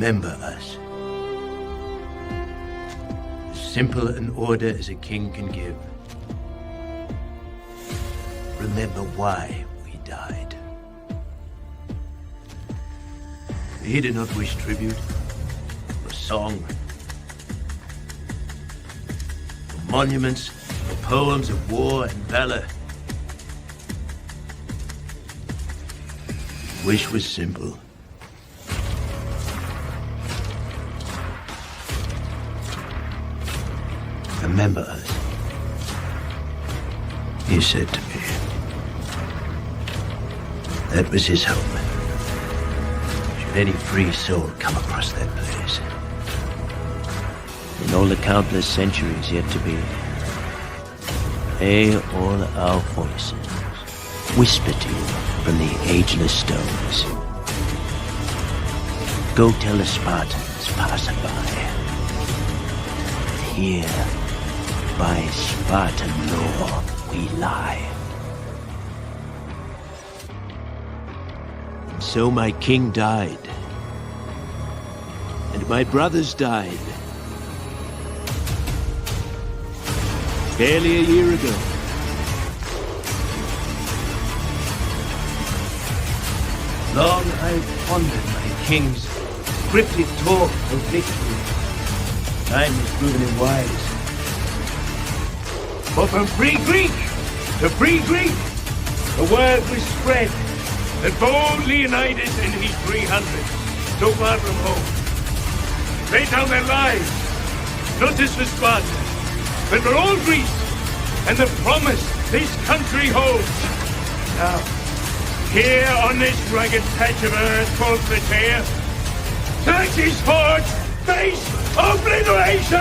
Remember us. As simple an order as a king can give. Remember why we died. He did not wish tribute, or song, or monuments, or poems of war and valor. His wish was simple. Remember us, he said to me. That was his hope. Should any free soul come across that place. In all the countless centuries yet to be, may all our voices whisper to you from the ageless stones. Go tell the Spartans passerby. Here, by Spartan law, we lie. And so my king died, and my brothers died. Barely a year ago. Long I've pondered my king's cryptic talk of victory. Time has proven him wise. But from free Greek to free Greek, the word was spread that bold Leonidas and his 300, so far from home, laid down their lives, not just for Sparta, but for all Greece, and the promise this country holds. Now, here on this rugged patch of earth called Plataea, Xerxes forged face obliteration!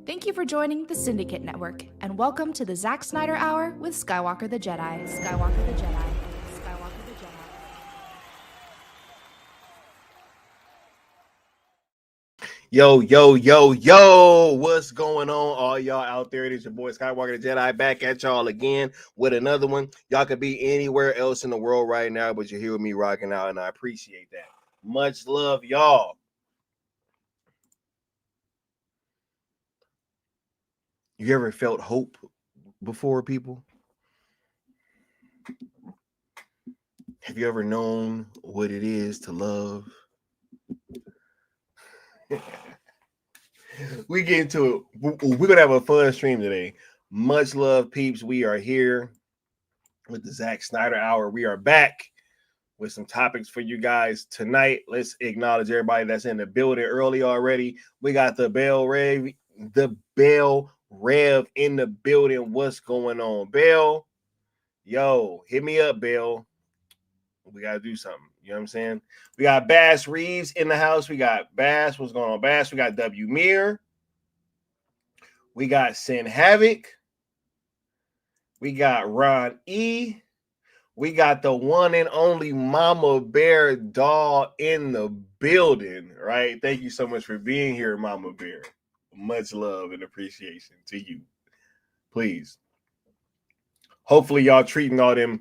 Thank you for joining the Syndicate Network, and welcome to the Zack Snyder Hour with Skywalker the Jedi. Skywalker the Jedi. Skywalker the Jedi. Yo, what's going on, all y'all out there? It is your boy Skywalker the Jedi back at y'all again with another one. Y'all could be anywhere else in the world right now, but you're here with me rocking out, and I appreciate that. Much love, y'all. You ever felt hope before, people? Have you ever known what it is to love? We get into it. We're gonna have a fun stream today. Much love, peeps. We are here with the Zack Snyder Hour. We are back with some topics for you guys tonight. Let's acknowledge everybody that's in the building early already. We got the Bell Rev in the building. What's going on, Bell? Yo, hit me up, Bell. We gotta do something. You know what I'm saying? We got Bass Reeves in the house. We got Bass. What's going on, Bass? We got W Mir. We got Sin Havoc. We got Ron E. We got the one and only Mama Bear doll in the building, right? Thank you so much for being here, Mama Bear. Much love and appreciation to you. Please. Hopefully y'all treating all them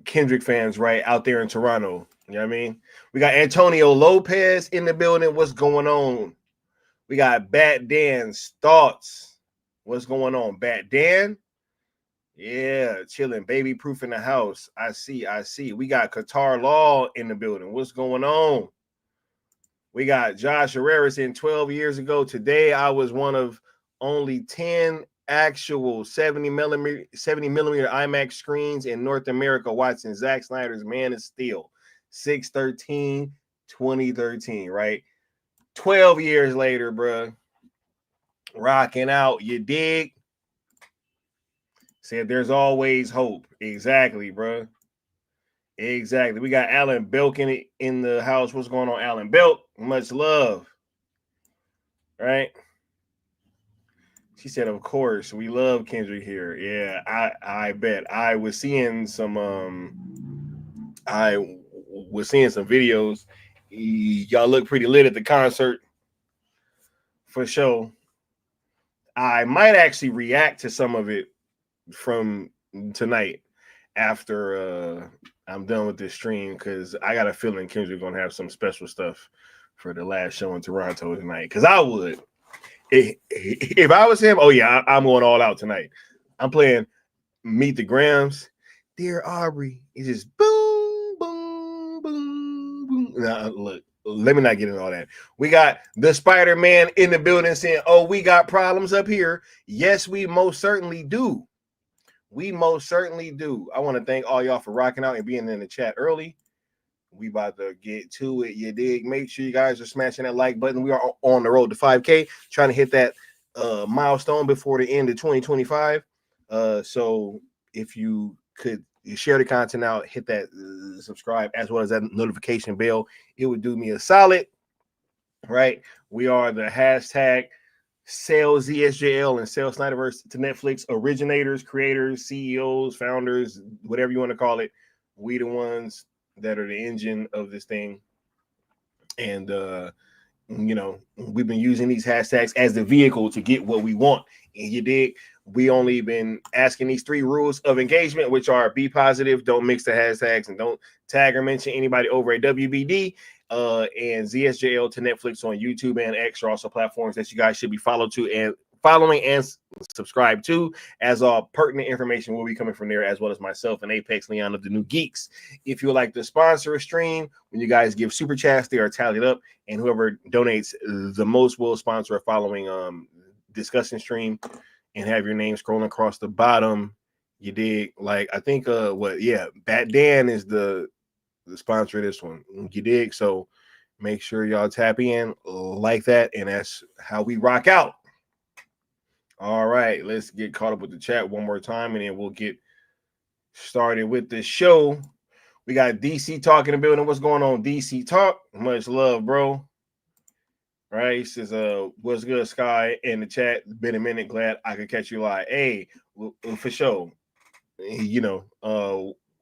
Kendrick fans right out there in Toronto. You know what I mean? We got Antonio Lopez in the building. What's going on? We got Bat Dan's thoughts. What's going on, Bat Dan? Yeah, chilling. Baby proof in the house. I see. We got Qatar Law in the building. What's going on? We got Josh Herreras in 12 years ago. Today, I was one of only 10 actual 70 millimeter IMAX screens in North America watching Zack Snyder's Man of Steel, 6/13/2013, right? 12 years later, bruh. Rocking out, you dig? Said there's always hope. Exactly, bruh. Exactly. We got Alan Belk in the house. What's going on, Alan Belk? Much love. Right? She said, of course, we love Kendrick here. Yeah, I bet. I was seeing some videos. Y'all look pretty lit at the concert. For sure. I might actually react to some of it from tonight after I'm done with this stream, because I got a feeling Kendrick gonna have some special stuff for the last show in Toronto tonight. Because I would, if I was him, oh yeah, I'm going all out tonight. I'm playing Meet the Grams, Dear Aubrey. It's just boom, boom, boom, boom. Now look, let me not get into all that. We got the Spider-Man in the building saying, "Oh, we got problems up here." Yes, we most certainly do. We most certainly do. I want to thank all y'all for rocking out and being in the chat early. We about to get to it. You dig? Make sure you guys are smashing that like button. We are on the road to 5K, trying to hit that milestone before the end of 2025. So if you could share the content out, hit that subscribe as well as that notification bell, it would do me a solid. Right? We are the hashtag Sales ZSJL and Sales Snyderverse to Netflix originators, creators, CEOs, founders, whatever you want to call it. We the ones that are the engine of this thing. And you know, we've been using these hashtags as the vehicle to get what we want. And you dig? We only been asking these 3 rules of engagement, which are be positive, don't mix the hashtags, and don't tag or mention anybody over at WBD. And ZSJL to Netflix on YouTube and X are also platforms that you guys should be following and subscribe to, as all pertinent information will be coming from there, as well as myself and Apex Leon of the New Geeks. If you would like to sponsor a stream, when you guys give super chats, they are tallied up, and whoever donates the most will sponsor a following discussion stream and have your name scrolling across the bottom. You dig? Like, I think Bat Dan is the sponsor of this one. You dig? So make sure y'all tap in like that, and that's how we rock out. All right, let's get caught up with the chat one more time, and then we'll get started with the show. We got DC Talk in the building. What's going on, DC Talk? Much love, bro. Right, he says, what's good, Sky? In the chat, been a minute, glad I could catch you live. Hey, for sure. You know,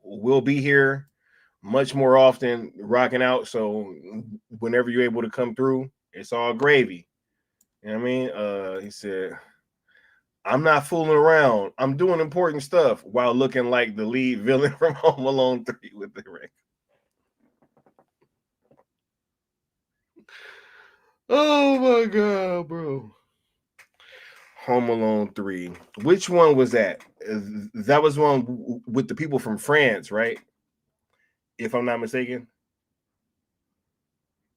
we'll be here much more often, rocking out. So whenever you're able to come through, it's all gravy. You know what I mean? He said, I'm not fooling around. I'm doing important stuff while looking like the lead villain from Home Alone 3 with the ring. Oh my God, bro. Home Alone 3. Which one was that? That was one with the people from France, right? If I'm not mistaken.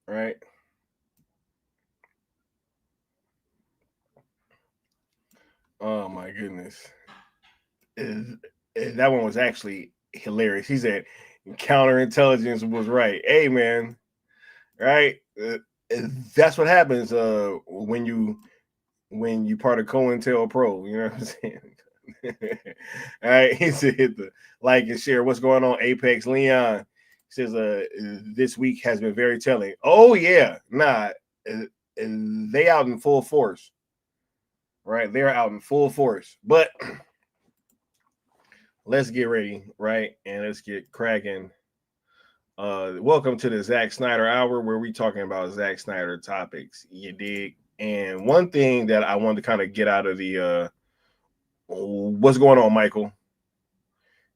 Right? Oh my goodness. That one was actually hilarious. He said counterintelligence was right. Hey, man. Right? That's what happens when you part of COINTELPRO. You know what I'm saying? All right. He said hit the like and share. What's going on, Apex Leon? He says this week has been very telling. Oh yeah, they out in full force. Right? They're out in full force. But let's get ready, right? And let's get cracking. Welcome to the Zack Snyder Hour, where we talking about Zack Snyder topics. You dig? And one thing that I wanted to kind of get out of the what's going on, Michael?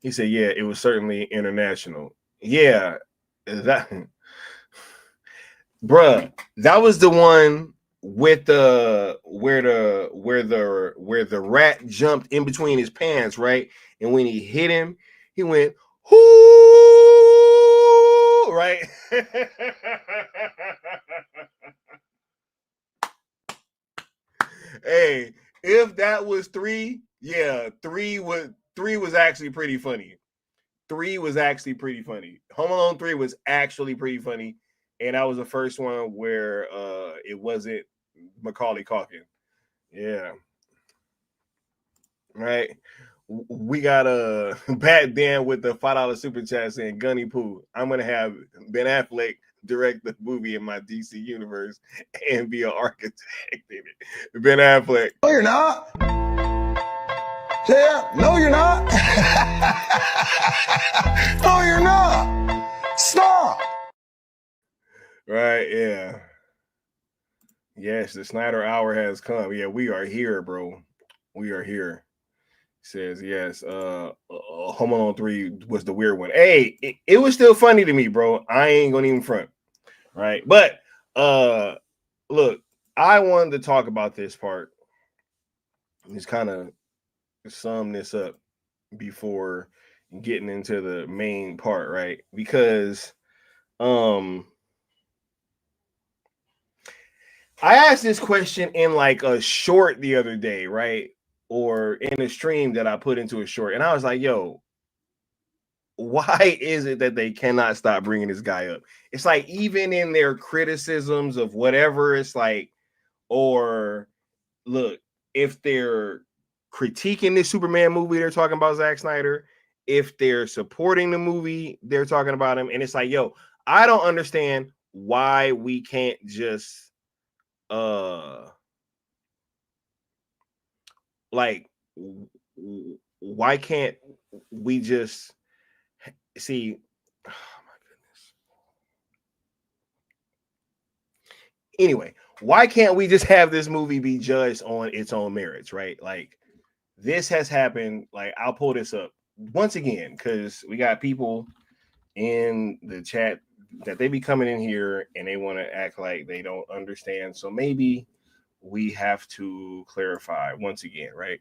He said, yeah, it was certainly international. Yeah, that bruh, that was the one with the where the rat jumped in between his pants, right? And when he hit him, he went, "Hoo!" Right? Hey, if that was 3, yeah, 3 was actually pretty funny. 3 was actually pretty funny. Home Alone 3 was actually pretty funny. And that was the first one where it wasn't Macaulay Culkin. Yeah. Right. We got a Bat Dan with the $5 super chat saying Gunny Poo. I'm gonna have Ben Affleck direct the movie in my DC universe and be an architect in it. Ben Affleck. No, you're not. Yeah, no, you're not. No, you're not. Stop. Right, yeah. Yes, the Snyder hour has come. Yeah, we are here, bro. We are here. Says yes. Home Alone 3 was the weird one. Hey, it was still funny to me, bro. I ain't gonna even front. Right. But look, I wanted to talk about this part. Just kind of sum this up before getting into the main part, right? Because I asked this question in like a short the other day, right? Or in a stream that I put into a short, and I was like, yo, why is it that they cannot stop bringing this guy up? It's like, even in their criticisms of whatever, it's like, or look, if they're critiquing this Superman movie, they're talking about Zack Snyder. If they're supporting the movie, they're talking about him. And it's like, yo, I don't understand why we can't just like, why can't we just see? Oh my goodness. Anyway, why can't we just have this movie be judged on its own merits, right? Like, this has happened. Like, I'll pull this up once again because we got people in the chat that they be coming in here and they want to act like they don't understand. So maybe we have to clarify once again, right?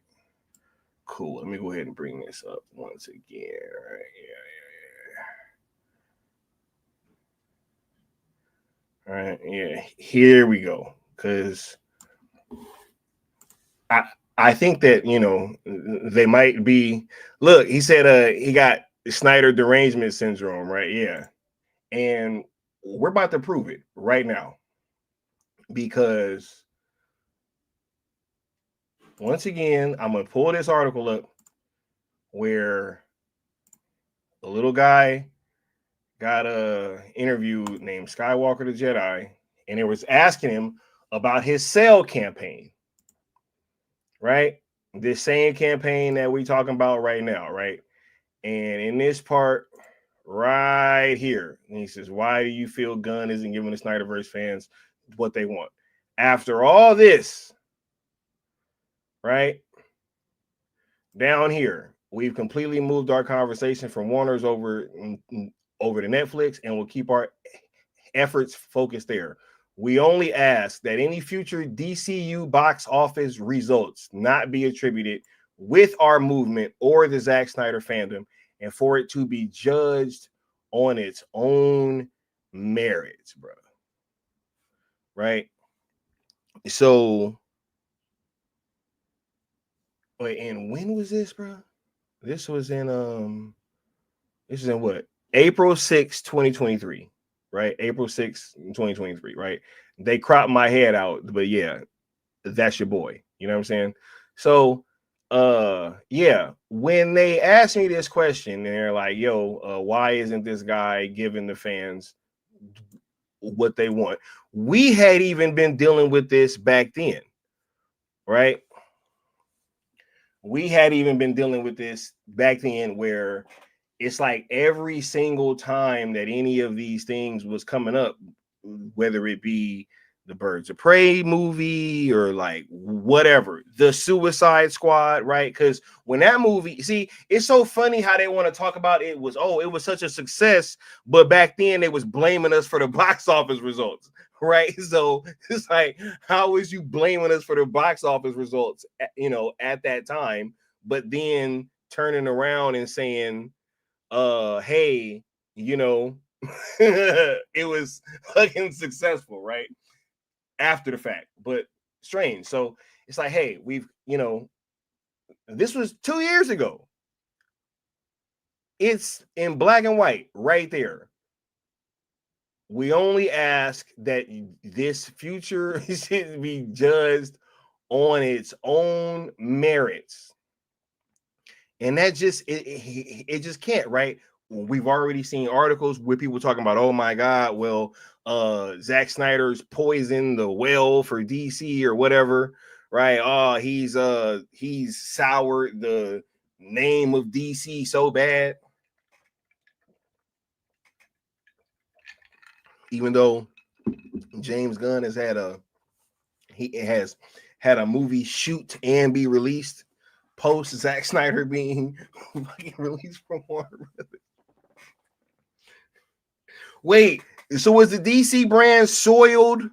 Cool. Let me go ahead and bring this up once again. Right? Yeah. All right. Yeah. Here we go. Because I think that, they might be. Look, he said he got Snyder derangement syndrome, right? Yeah. And we're about to prove it right now. Because once again, I'm going to pull this article up where a little guy got a interview named Skywalker the Jedi, and it was asking him about his sale campaign, right? This same campaign that we talking about right now, right? And in this part right here, and he says, why do you feel Gunn isn't giving the Snyderverse fans what they want? After all this, right? Down here, we've completely moved our conversation from Warner's over to Netflix, and we'll keep our efforts focused there. We only ask that any future DCU box office results not be attributed with our movement or the Zack Snyder fandom, and for it to be judged on its own merits, bro. Right? So, wait, and when was this, bro? This was in what? April 6, 2023, right? April 6, 2023, right? They cropped my head out, but yeah, that's your boy. You know what I'm saying? So, yeah, when they asked me this question, and they're like, yo, why isn't this guy giving the fans what they want? We had even been dealing with this back then, right? We had even been dealing with this back then where it's like every single time that any of these things was coming up, whether it be the Birds of Prey movie or like whatever, the Suicide Squad, right? Because when that movie, see, it's so funny how they want to talk about it was such a success, but back then they was blaming us for the box office results, right? So it's like, how is you blaming us for the box office results, at that time, but then turning around and saying, hey, it was fucking successful, right? After the fact, but strange. So it's like, hey, this was 2 years ago. It's in black and white right there. We only ask that this future should be judged on its own merits. And that just, it just can't, right? We've already seen articles with people talking about, oh my God, well, Zack Snyder's poisoned the well for DC or whatever, right? Oh, he's soured the name of DC so bad. Even though James Gunn has had a he has had a movie shoot and be released post Zack Snyder being released from Warner Brothers. Wait, so was the DC brand soiled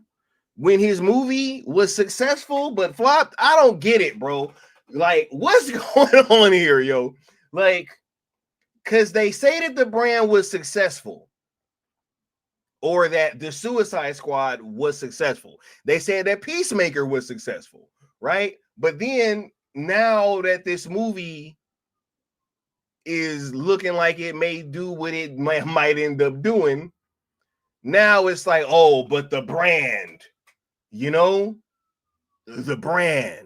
when his movie was successful but flopped? I don't get it, bro. Like, what's going on here, yo? Like, because they say that the brand was successful or that the Suicide Squad was successful. They said that Peacemaker was successful, right? But then now that this movie is looking like it may do what it might end up doing, now it's like, oh, but the brand, you know, the brand.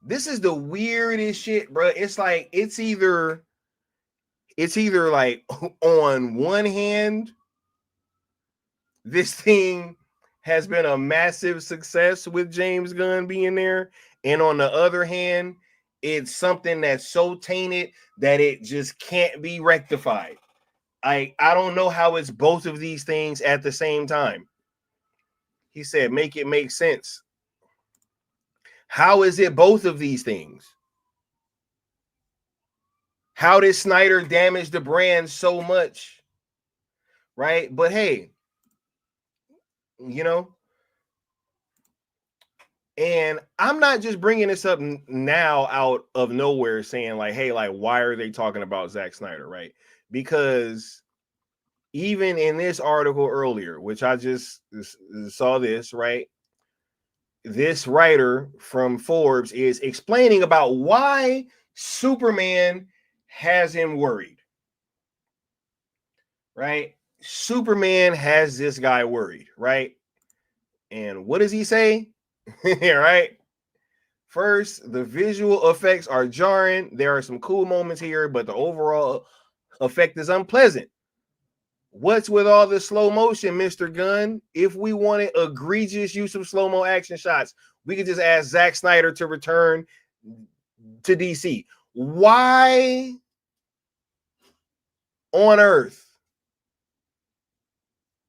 This is the weirdest shit, bro. It's like it's either like on one hand, this thing has been a massive success with James Gunn being there, and on the other hand, it's something that's so tainted that it just can't be rectified. I don't know how it's both of these things at the same time. He said, make it make sense. How is it both of these things? How did Snyder damage the brand so much? Right? But hey, you know, and I'm not just bringing this up now out of nowhere saying like, hey, like, why are they talking about Zack Snyder, right? Because even in this article earlier, which I just saw this, right? This writer from Forbes is explaining about why Superman has him worried, right? Superman has this guy worried, right? And what does he say? Right? First, the visual effects are jarring. There are some cool moments here, but the overall effect is unpleasant. What's with all the slow motion, Mr. Gunn? If we wanted egregious use of slow-mo action shots, we could just ask Zack Snyder to return to DC. Why on earth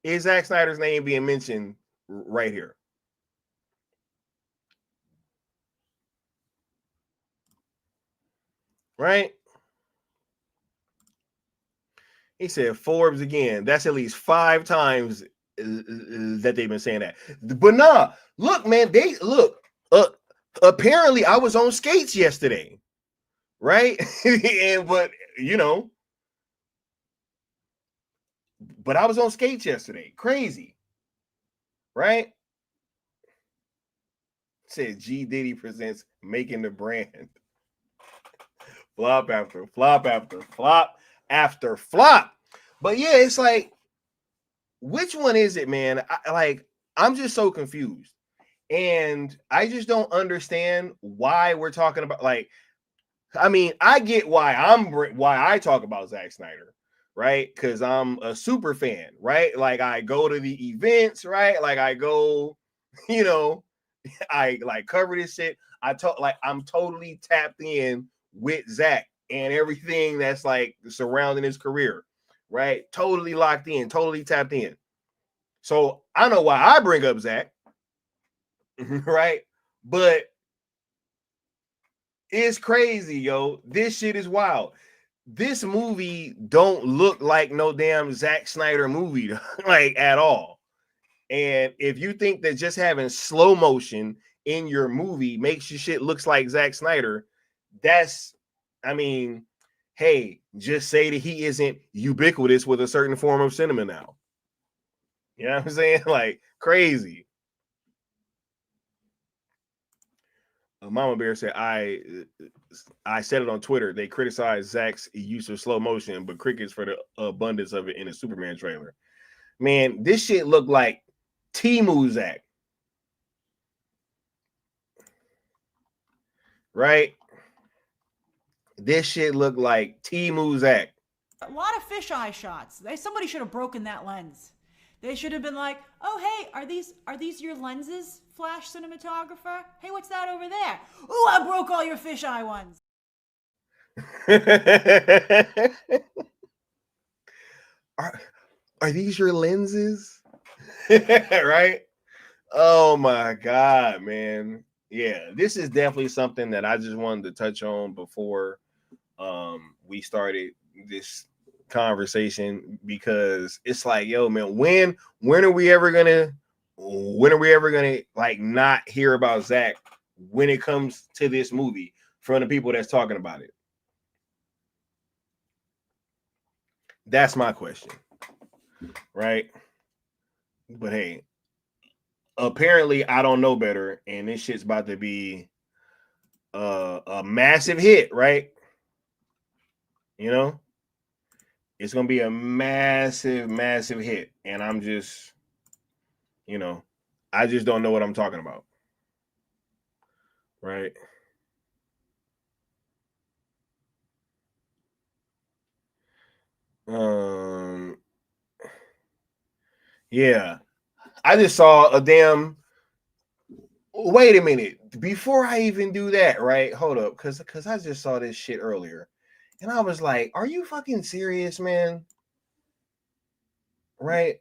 is Zack Snyder's name being mentioned right here? Right? He said Forbes again. That's at least 5 times that they've been saying that. But nah, look, man, they look. Apparently, I was on skates yesterday, right? And but you know, but I was on skates yesterday. Crazy, right? Said G Diddy presents Making the Brand. Flop after flop after flop after flop. But yeah, it's like, which one is it, man? I'm just so confused. And I just don't understand why we're talking about, like, I mean, I get why I talk about Zack Snyder, right? Because I'm a super fan, right? Like, I go to the events, right? Like, I go, you know, I like cover this shit. I'm totally tapped in with Zack and everything that's like surrounding his career, right? Totally locked in, totally tapped in. So I know why I bring up Zack, right? But it's crazy, yo. This shit is wild. This movie don't look like no damn Zack Snyder movie, like at all. And if you think that just having slow motion in your movie makes your shit looks like Zack Snyder, I mean, hey, just say that he isn't ubiquitous with a certain form of cinema now. You know what I'm saying? Like, crazy. Mama Bear said, I said it on Twitter. They criticized Zack's use of slow motion, but crickets for the abundance of it in a Superman trailer. Man, this shit looked like Temu Zack. Right? This shit looked like Temu Zack. A lot of fisheye shots. Somebody should have broken that lens. They should have been like, "Oh, hey, are these your lenses, Flash cinematographer? Hey, what's that over there? Ooh, I broke all your fisheye ones." Are these your lenses? Right? Oh my God, man. Yeah, this is definitely something that I just wanted to touch on before we started this conversation, because it's like, yo, man, when are we ever gonna like not hear about Zack when it comes to this movie from the people that's talking about it? That's my question, right? But hey, apparently I don't know better, and this shit's about to be a massive hit, right? You know, it's gonna be a massive, massive hit, and I'm just, you know, I just don't know what I'm talking about, right? Um, yeah, I just saw a damn. Wait a minute, before I even do that, right? Hold up, because I just saw this shit earlier, and I was like, "Are you fucking serious, man?" Right?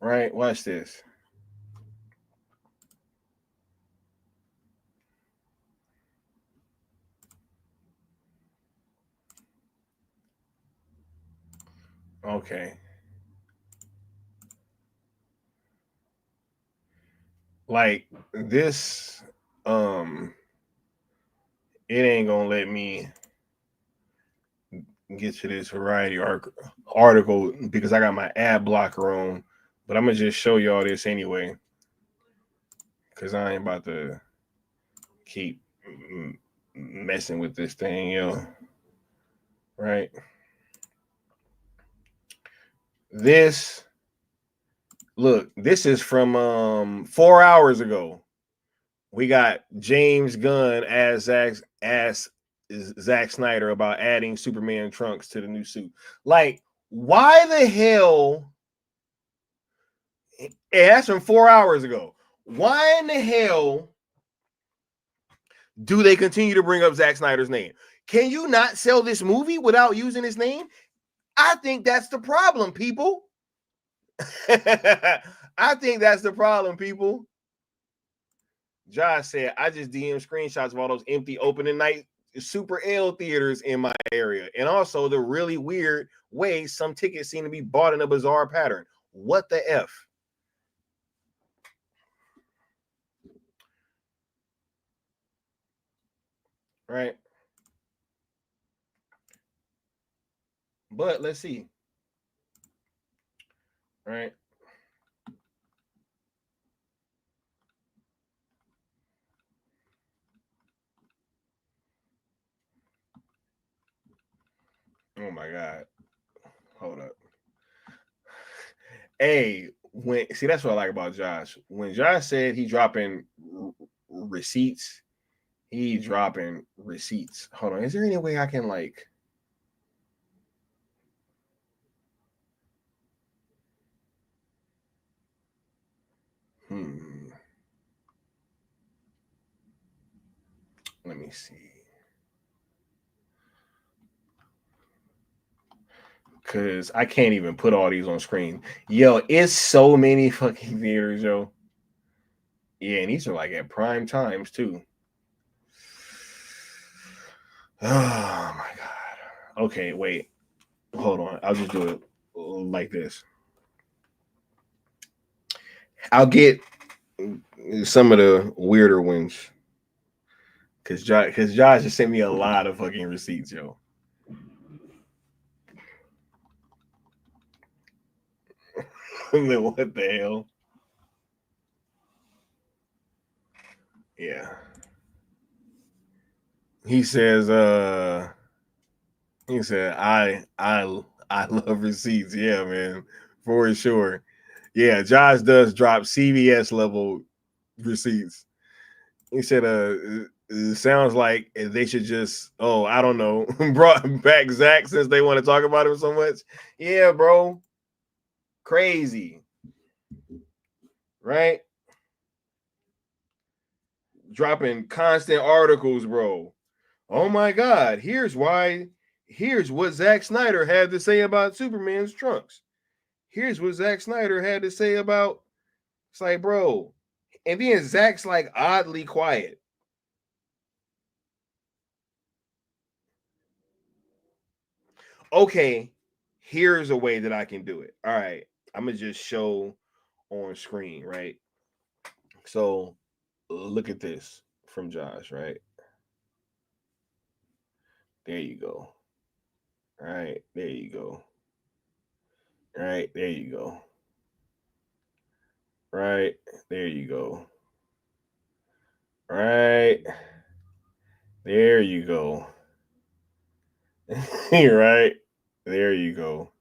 Right. Watch this. Okay. Like this, it ain't gonna let me get to this variety article because I got my ad blocker on, but I'm gonna just show y'all this anyway because I ain't about to keep messing with this thing, yo. Right? This look, this is from 4 hours ago. We got James Gunn as Zack Snyder about adding Superman trunks to the new suit. Like, why the hell? That's from 4 hours ago. Why in the hell do they continue to bring up Zack Snyder's name? Can you not sell this movie without using his name? I think that's the problem, people. I think that's the problem, people. Josh said, I just DM screenshots of all those empty opening night Super L theaters in my area. And also the really weird way some tickets seem to be bought in a bizarre pattern. What the F? Right? But let's see. Right? Oh my God. Hold up. Hey, when see, that's what I like about Josh. When Josh said he dropping receipts, he dropping receipts. Hold on. Is there any way I can like let me see. Cause I can't even put all these on screen. Yo, it's so many fucking theaters, yo. Yeah, and these are like at prime times too. Oh my God. Okay, wait. Hold on. I'll just do it like this. I'll get some of the weirder ones. Cause Josh just sent me a lot of fucking receipts, yo. What the hell? Yeah. He says, he said, I love receipts. Yeah, man, for sure. Yeah, Josh does drop CVS level receipts. He said, it sounds like they should just, oh, I don't know, brought back Zack since they want to talk about him so much. Yeah, bro. Crazy. Right? Dropping constant articles, bro. Oh my God, here's what Zack Snyder had to say about Superman's trunks. Here's what Zack Snyder had to say about, it's like, bro. And then Zack's like oddly quiet. Okay, here's a way that I can do it. All right, I'm gonna just show on screen, right? So look at this from Josh, right? There you go. All right, there you go. All right, there you go. Right, there you go. Right, there you go. Right, there you go.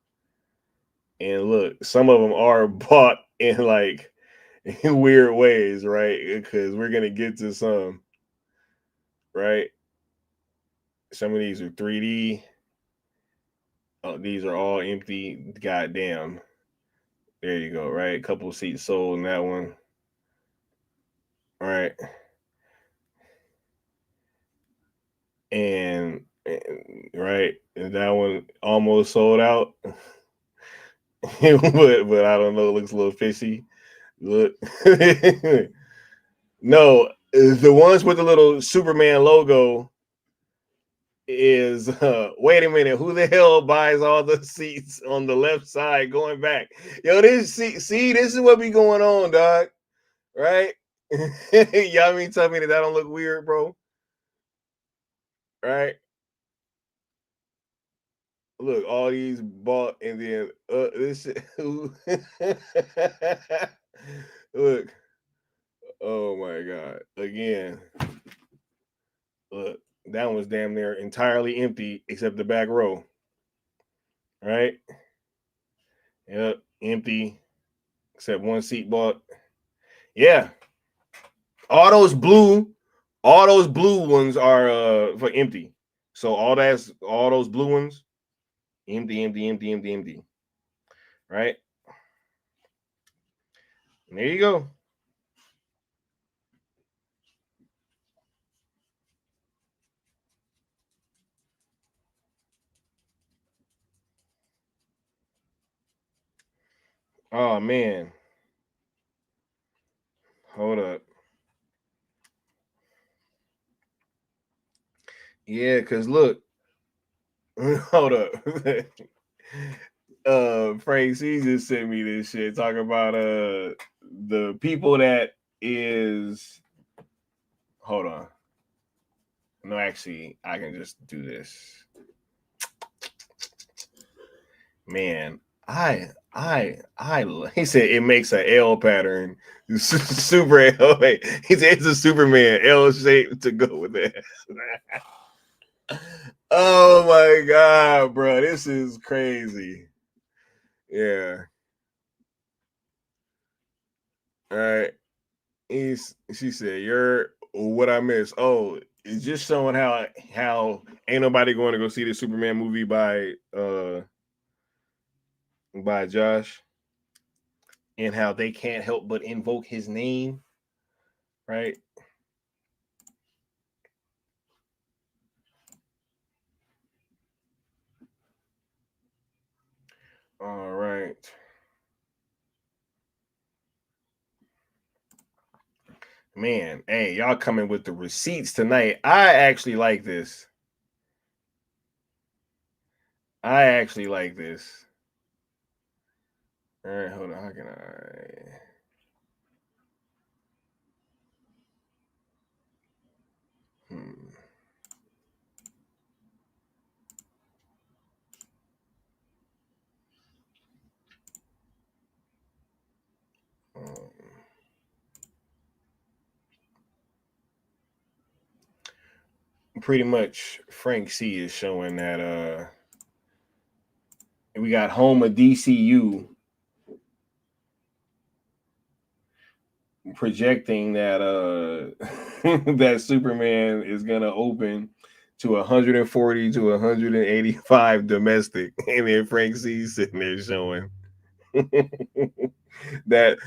And look, some of them are bought in like in weird ways, right? Because we're gonna get to some, right? Some of these are 3D. Oh, these are all empty. Goddamn. There you go, right? Couple seats sold in that one. All right. And right, and that one almost sold out. but I don't know, it looks a little fishy. Look. No, the ones with the little Superman logo is wait a minute, who the hell buys all the seats on the left side going back? Yo, see, this is what be going on, dog. Right? Y'all mean tell me that don't look weird, bro? Right? Look, all these bought and then this look. Oh my god. Again. Look, that one was damn near entirely empty except the back row. Right? Yep, empty except one seat bought. Yeah. All those blue ones are for empty. So all those blue ones, empty. Right? And there you go. Oh man. Hold up. Yeah, because look. Hold up. Frank C just sent me this shit talking about the people that is, hold on. No, actually, I can just do this. Man, he said it makes an L pattern. Super L. He said it's a Superman L shape to go with that. Oh my god, bro, this is crazy. Yeah. All right. She said, "You're what I miss." Oh, it's just showing how ain't nobody going to go see the Superman movie by Josh, and how they can't help but invoke his name, right? All right. Man, hey, y'all coming with the receipts tonight. I actually like this. All right, hold on. How can I? Pretty much Frank C is showing that we got home of DCU projecting that that Superman is gonna open to 140 to 185 domestic, and then Frank C sitting there showing that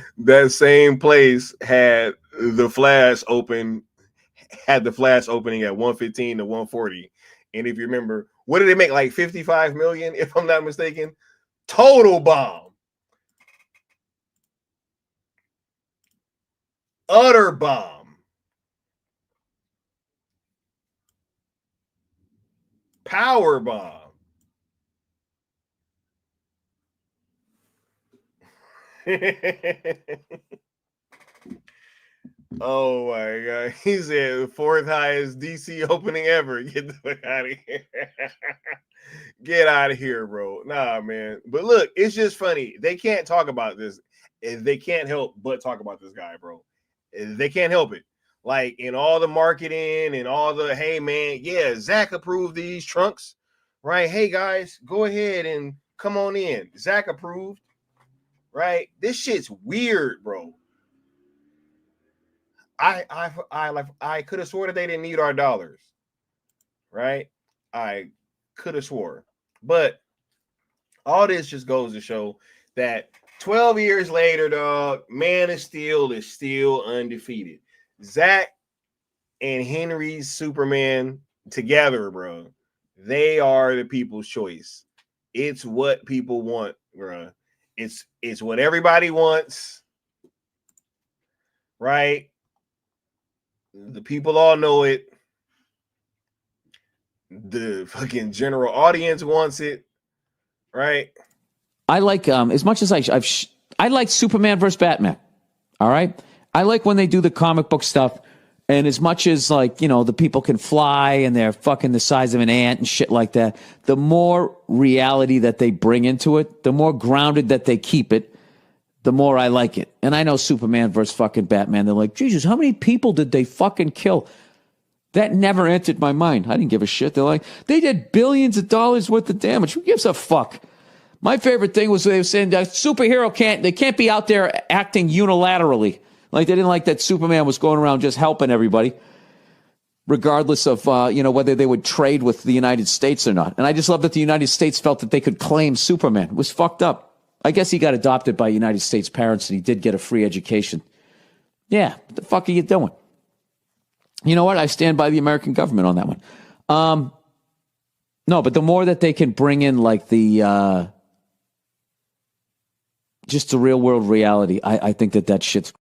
same place had the Flash open had the Flash opening at 115 to 140. And if you remember, what did it make? Like 55 million, if I'm not mistaken. Total bomb. Utter bomb. Power bomb. Oh my God. He said fourth highest DC opening ever. Get the fuck out of here. Get out of here, bro. Nah, man. But look, it's just funny. They can't talk about this. They can't help but talk about this guy, bro. They can't help it. Like in all the marketing and all the, hey man, yeah, Zach approved these trunks, right? Hey guys, go ahead and come on in. Zach approved, right? This shit's weird, bro. I could have swore that they didn't need our dollars, right? I could have swore, but all this just goes to show that 12 years later, dog, Man of Steel is still undefeated. Zack and Henry's Superman together, bro. They are the people's choice. It's what people want, bro. It's what everybody wants, right? The people all know it. The fucking general audience wants it, right? I like as much as I like Superman versus Batman. All right, I like when they do the comic book stuff, and as much as like, you know, the people can fly and they're fucking the size of an ant and shit like that, the more reality that they bring into it, the more grounded that they keep it, the more I like it. And I know Superman versus fucking Batman, they're like, Jesus, how many people did they fucking kill? That never entered my mind. I didn't give a shit. They're like, they did billions of dollars worth of damage. Who gives a fuck? My favorite thing was they were saying that superhero can't be out there acting unilaterally. Like they didn't like that Superman was going around just helping everybody, regardless of whether they would trade with the United States or not. And I just love that the United States felt that they could claim Superman. It was fucked up. I guess he got adopted by United States parents and he did get a free education. Yeah, what the fuck are you doing? You know what? I stand by the American government on that one. No, but the more that they can bring in like the just the real world reality, I think that shit's.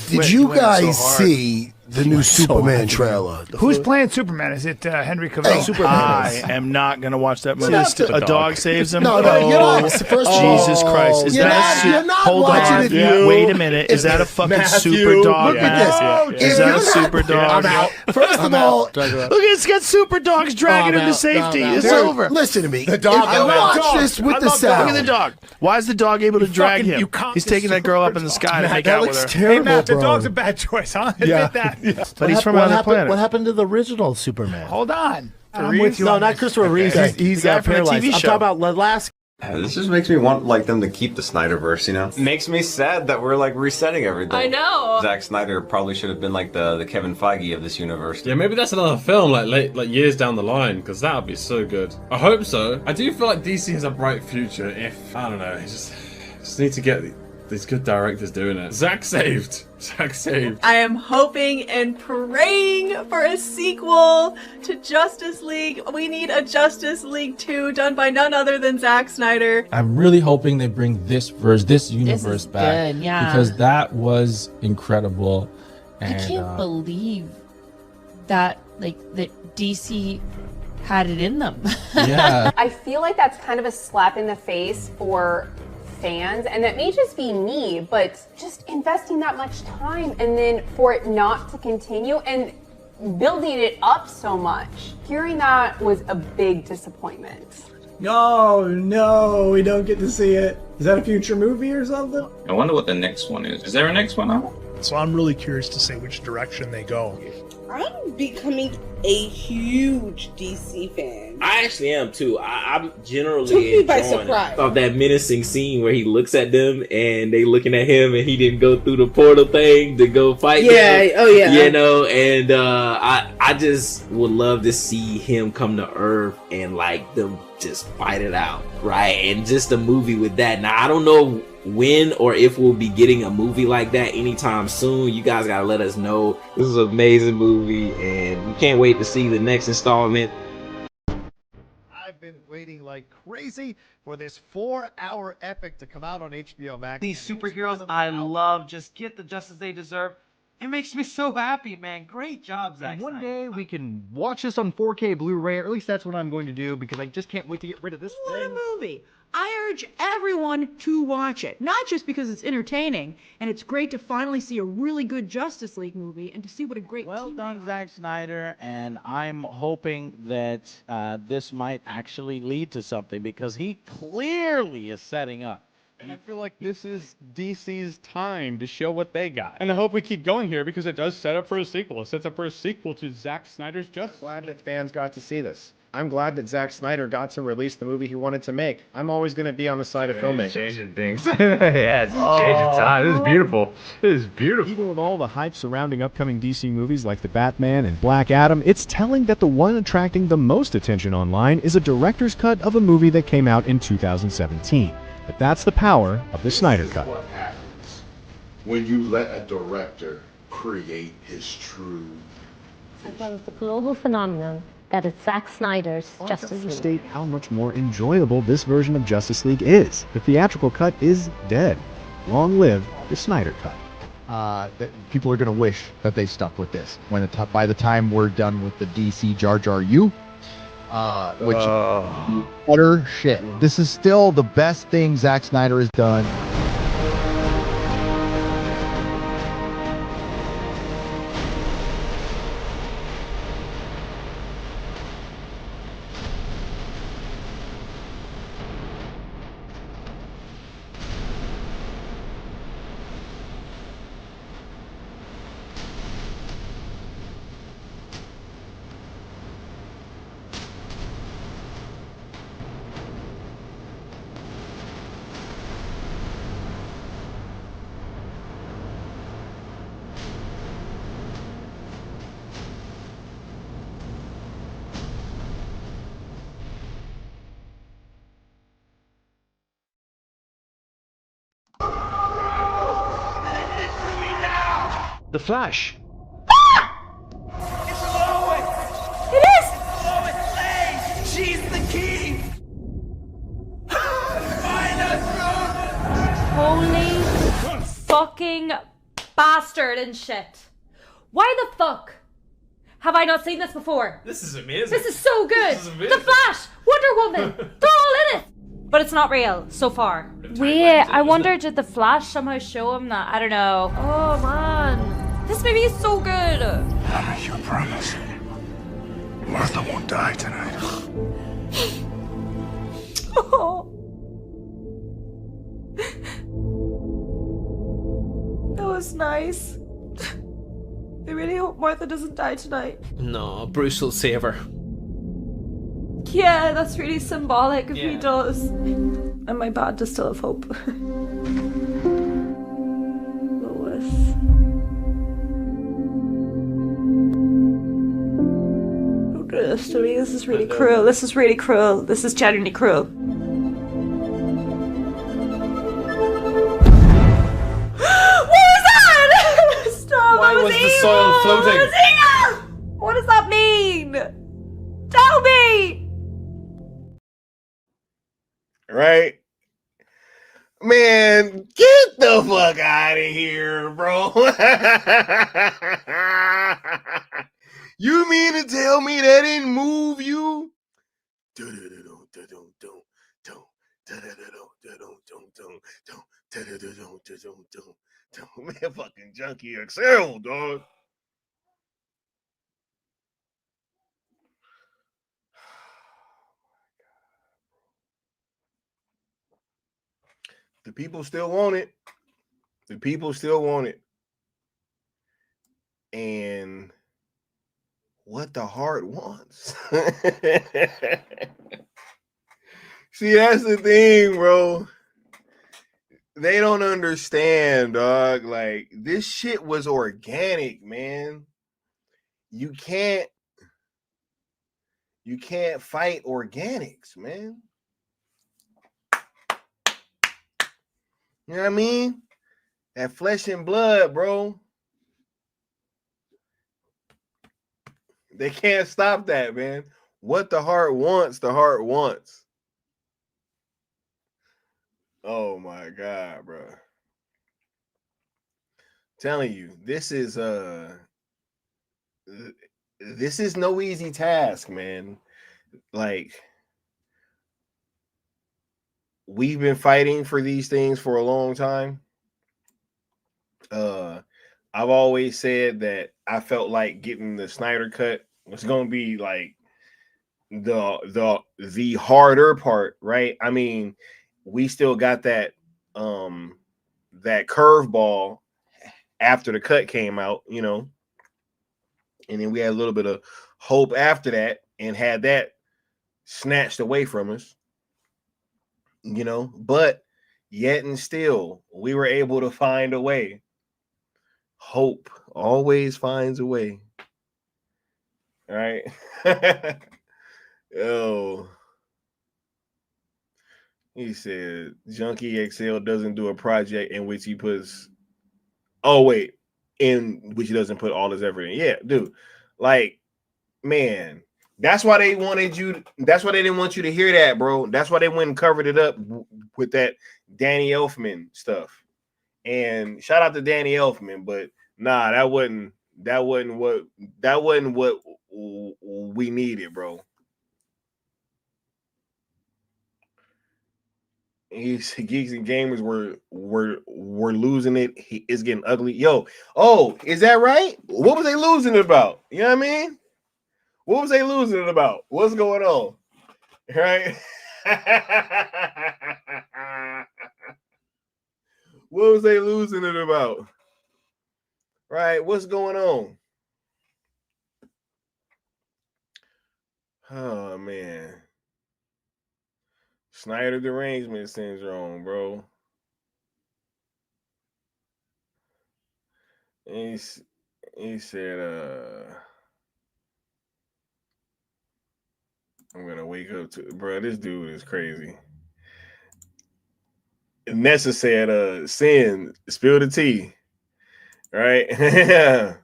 Did you guys see the new Superman trailer? Who's playing Superman? Is it Henry Cavill? Superman. I am not going to watch that movie. A dog saves him? No, you're not. First of all, Jesus Christ. Is that you're not hold watching on. it. Yeah. Wait a minute. Is that a fucking Matthew, super dog? Look at this. Is that a super dog? I'm out. First of all, look, it's got super dogs dragging him to safety. It's over. Listen to me. The dog. I watch this with the sound. Look at the dog. Why is the dog able to drag him? He's taking that girl up in the sky to make out with her. Hey, Matt, the dog's a bad choice. I'll admit that. But he's from another planet. What happened to the original Superman? Hold on. I'm with you. No, not Christopher Reeves. He's paralyzed. I'm talking about the last. This just makes me want like them to keep the Snyderverse, you know? Makes me sad that we're like resetting everything. I know. Zack Snyder probably should have been like the Kevin Feige of this universe. Yeah, maybe that's another film like years down the line, because that would be so good. I hope so. I do feel like DC has a bright future if, I don't know, just need to get these good directors doing it. Zack saved. I am hoping and praying for a sequel to Justice League. We need a Justice League 2 done by none other than Zack Snyder. I'm really hoping they bring this universe back. Good, yeah. Because that was incredible. And, I can't believe that that DC had it in them. Yeah. I feel like that's kind of a slap in the face for fans, and that may just be me, but just investing that much time and then for it not to continue and building it up so much. Hearing that was a big disappointment. No, we don't get to see it. Is that a future movie or something? I wonder what the next one is. Is there a next one out? So I'm really curious to see which direction they go. I'm becoming a huge DC fan. I actually am too. I'm generally enjoying of that menacing scene where he looks at them and they looking at him and he didn't go through the portal thing to go fight them. Oh yeah. You know, and I just would love to see him come to Earth and like them just fight it out, right? And just a movie with that. Now I don't know when or if we'll be getting a movie like that anytime soon. You guys gotta let us know. This is an amazing movie, and we can't wait to see the next installment. I've been waiting like crazy for this 4-hour epic to come out on HBO Max. These superheroes I love just get the justice they deserve. It makes me so happy, man. Great job, Zack. And one day we can watch this on 4K Blu-ray, or at least that's what I'm going to do, because I just can't wait to get rid of this What thing. a movie! I urge everyone to watch it, not just because it's entertaining, and it's great to finally see a really good Justice League movie, and to see what a great Well done, Zack Snyder, and I'm hoping that this might actually lead to something, because he clearly is setting up. And I feel like this is DC's time to show what they got. And I hope we keep going here because it does set up for a sequel. It sets up for a sequel to Zack Snyder's Justice. Glad that fans got to see this. I'm glad that Zack Snyder got to release the movie he wanted to make. I'm always going to be on the side of filmmakers. Changing things. Yeah, it's changing time. This is beautiful. This is beautiful. Even with all the hype surrounding upcoming DC movies like The Batman and Black Adam, it's telling that the one attracting the most attention online is a director's cut of a movie that came out in 2017. But that's the power of the Snyder Cut. What happens when you let a director create his true Well, it's a global phenomenon that is Zack Snyder's Justice League. State how much more enjoyable this version of Justice League is. The theatrical cut is dead. Long live the Snyder Cut. That people are going to wish that they stuck with this when by the time we're done with the DC Jar Jar U, which utter shit. This is still the best thing Zack Snyder has done. The Flash. It is! Lois Lane! She's the key! Find us, Holy fucking bastard and shit. Why the fuck have I not seen this before? This is amazing. This is so good. This is amazing. The Flash, Wonder Woman, they're all in it. But it's not real so far. Wait, I wonder did the Flash somehow show him that? I don't know. Oh man, this movie is so good. I make you a promise. Martha won't die tonight. Oh. That was nice. I really hope Martha doesn't die tonight. No, Bruce will save her. Yeah, that's really symbolic if he does. Am I bad to still have hope? Lois. Don't do this to me. This is really cruel. This is really cruel. This is genuinely cruel. What was that? Stop! Why that was the evil. soil floating? That was evil! What does that mean? Tell me! Right? Man, get the fuck out of here, bro. You mean to tell me that didn't move you? Man, fucking Junkie XL, dog. The people still want it. The people still want it. And what the heart wants. See, that's the thing, bro. They don't understand, dog. Like, this shit was organic, man. You can't fight organics, man. You know what I mean? That flesh and blood, bro. They can't stop that, man. What the heart wants, the heart wants. Oh my God, bro. Telling you, this is no easy task, man. Like, we've been fighting for these things for a long time. I've always said that I felt like getting the Snyder cut was going to be like the harder part, right? I mean, we still got that that curveball after the cut came out, you know, and then we had a little bit of hope after that and had that snatched away from us, you know, but yet and still we were able to find a way. Hope always finds a way. All right. Oh, he said Junkie XL doesn't do a project in which he puts, oh wait, in which he doesn't put all his effort in. Yeah, dude. Like, man, that's why they wanted you. That's why they didn't want you to hear that, bro. That's why they went and covered it up with that Danny Elfman stuff. And shout out to Danny Elfman, but nah, that wasn't what we needed, bro. Geeks and gamers were losing it. It's getting ugly. Yo, oh, is that right? What was they losing it about? You know what I mean? What was they losing it about? What's going on? Right? What was they losing it about? Right? What's going on? Oh man. Snyder derangement syndrome, bro. He said, I'm gonna wake up to, bro. This dude is crazy. Nessa said, sin, spill the tea. Right?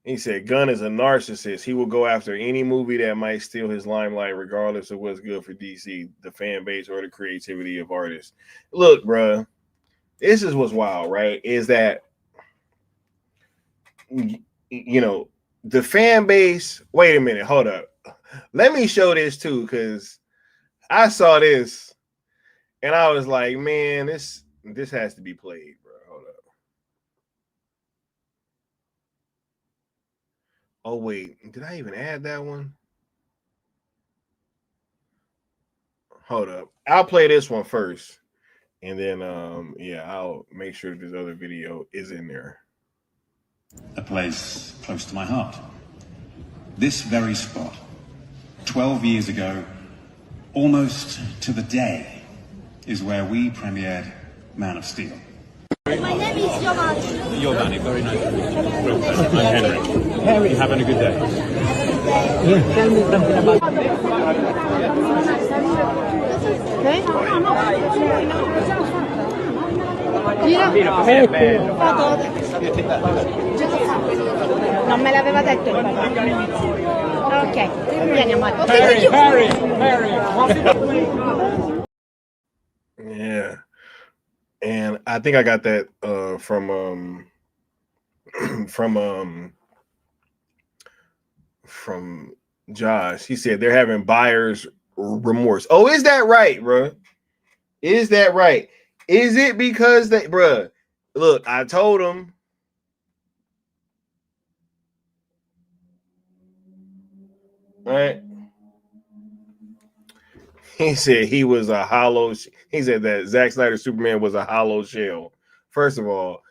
He said, Gunn is a narcissist. He will go after any movie that might steal his limelight, regardless of what's good for DC, the fan base, or the creativity of artists. Look, bro, this is what's wild, right? Is that, you know, the fan base. Wait a minute, hold up. Let me show this too, because I saw this and I was like, man, this has to be played, bro. Hold up. Oh wait, did I even add that one? Hold up. I'll play this one first. And then yeah, I'll make sure this other video is in there. A place close to my heart. This very spot, 12 years ago, almost to the day, is where we premiered Man of Steel. My name is Giovanni. Giovanni, very nice to meet you. Real pleasure. I'm Henry. Henry. You having a good day? Yeah, tell me something about Non me l'aveva detto il papà. Ok, vieni amore. Yeah. And I think I got that from Josh. He said they're having buyer's remorse. Oh, is that right, bro? Is that right? Is it because they, bro? Look, I told him. Right? He said he was a hollow. He said that Zack Snyder Superman was a hollow shell. First of all,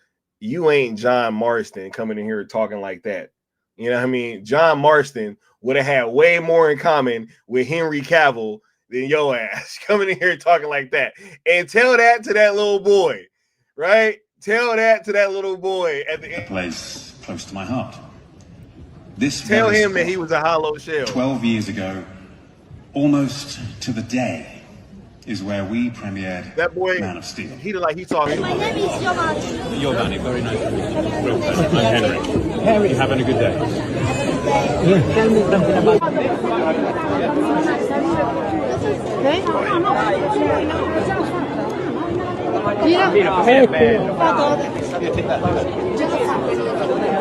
you ain't John Marston coming in here talking like that. You know what I mean? John Marston would have had way more in common with Henry Cavill than your ass coming in here talking like that. And tell that to that little boy, right? Tell that to that little boy at the end. A place close to my heart. This tell him that he was a hollow shell. 12 years ago, almost to the day, is where we premiered That boy, Man of Steel. he like he talking. My name is Giovanni. Giovanni, very nice to meet you. Real pleasure. I'm Henry. Henry, you having a good day? Tell me something about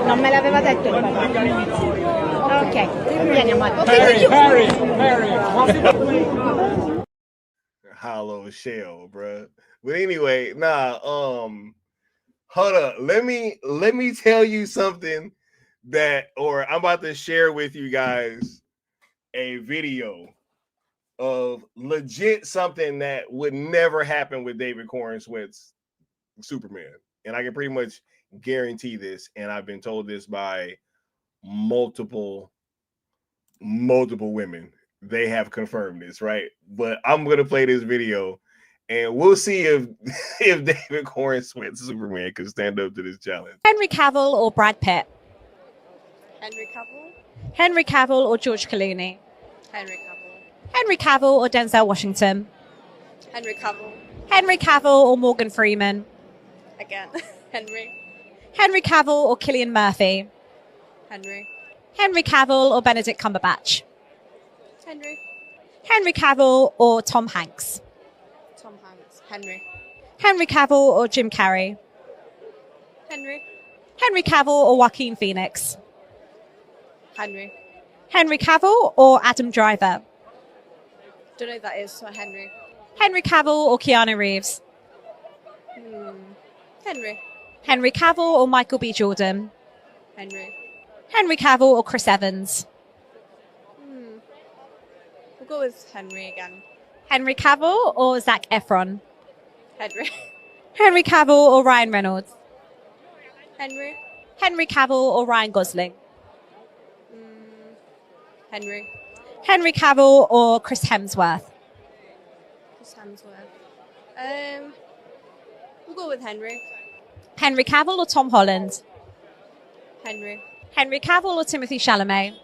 Non me l'aveva detto il papà. Ok, vieni amore. Harry. Hollow shell, bro. But anyway, hold up. Let me tell you something or I'm about to share with you guys a video of legit something that would never happen with David Corn Sweat's Superman. And I can pretty much guarantee this, and I've been told this by multiple women. They have confirmed this, right? But I'm gonna play this video, and we'll see if David Corn Sweat's Superman can stand up to this challenge. Henry Cavill or Brad Pitt? Henry Cavill. Henry Cavill or George Clooney? Henry Cavill. Henry Cavill or Denzel Washington? Henry Cavill. Henry Cavill or Morgan Freeman? Again. Henry. Henry Cavill or Cillian Murphy? Henry. Henry Cavill or Benedict Cumberbatch? Henry. Henry Cavill or Tom Hanks? Tom Hanks. Henry. Henry Cavill or Jim Carrey? Henry. Henry Cavill or Joaquin Phoenix? Henry. Henry Cavill or Adam Driver? Don't know who that is, so Henry. Henry Cavill or Keanu Reeves? Henry. Henry Cavill or Michael B. Jordan? Henry. Henry Cavill or Chris Evans? We'll go with Henry again. Henry Cavill or Zac Efron? Henry. Henry Cavill or Ryan Reynolds? Henry. Henry Cavill or Ryan Gosling? Henry. Henry Cavill or Chris Hemsworth? Chris Hemsworth. We'll go with Henry. Henry Cavill or Tom Holland? Henry. Henry Cavill or Timothy Chalamet?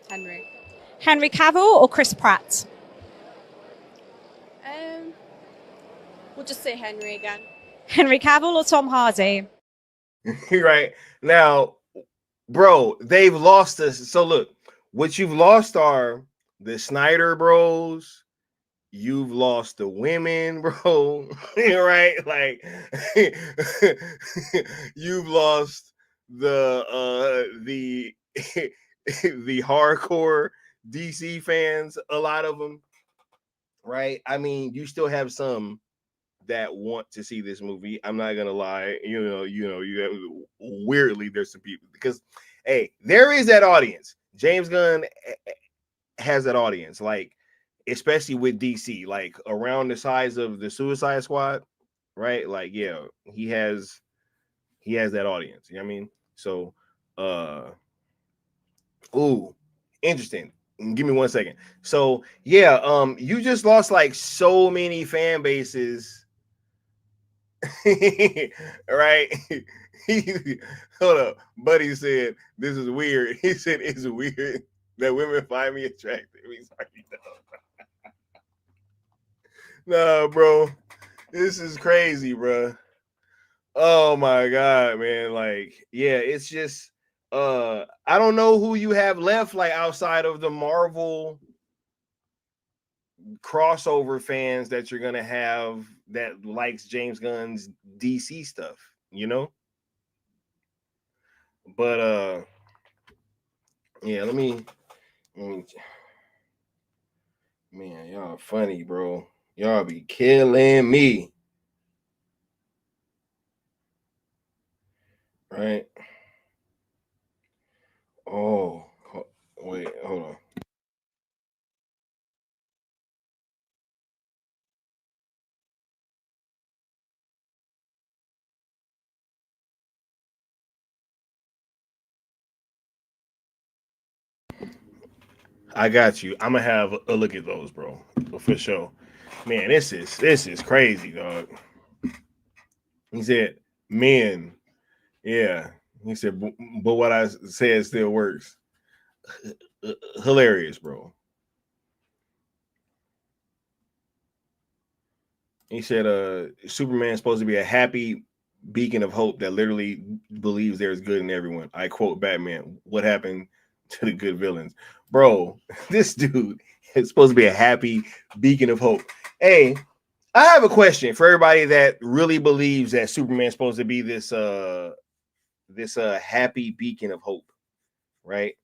Henry. Henry Cavill or Chris Pratt? We'll just say Henry again. Henry Cavill or Tom Hardy? Right now, bro, they've lost us. So look, what you've lost are the Snyder bros. You've lost the women, bro. Right? Like you've lost the hardcore DC fans, a lot of them. Right? I mean, you still have some that want to see this movie. I'm not gonna lie. You have, weirdly, there's some people because hey, there is that audience. James Gunn has that audience, like especially with DC, like around the size of the Suicide Squad, right? Like, yeah, he has that audience. You know what I mean? So, interesting. Give me 1 second. So, yeah, you just lost like so many fan bases. Right? Hold up. Buddy said this is weird. He said it's weird that women find me attractive. He's like, no, bro. This is crazy, bro. Oh my god, man. Like, yeah, it's just I don't know who you have left, like outside of the Marvel crossover fans that you're gonna have that likes James Gunn's DC stuff, you know. But yeah, let me man, y'all funny, bro. Y'all be killing me. Right? Oh, wait, hold on. I got you. I'm gonna have a look at those, bro, for sure. Man, this is crazy, dog. He said, "Men, yeah." He said, "But what I said still works." Hilarious, bro. He said, Superman's supposed to be a happy beacon of hope that literally believes there's good in everyone. I quote Batman, what happened to the good villains? Bro, this dude is supposed to be a happy beacon of hope. Hey, I have a question for everybody that really believes that Superman's supposed to be this happy beacon of hope, right?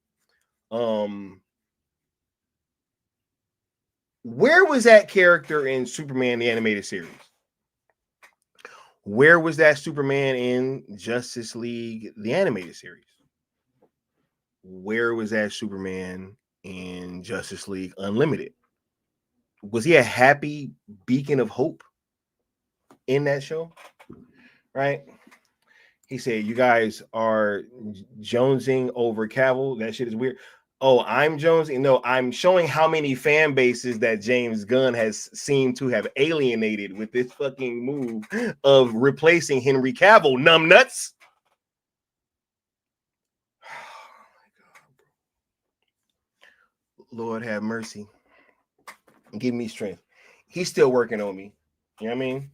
Where was that character in Superman the animated series? Where was that Superman in Justice League the animated series? Where was that Superman in Justice League Unlimited? Was he a happy beacon of hope in that show? Right? He said, you guys are jonesing over Cavill. That shit is weird. Oh, I'm jonesing. No, I'm showing how many fan bases that James Gunn has seemed to have alienated with this fucking move of replacing Henry Cavill. Numbnuts. Lord have mercy. Give me strength. He's still working on me. You know what I mean?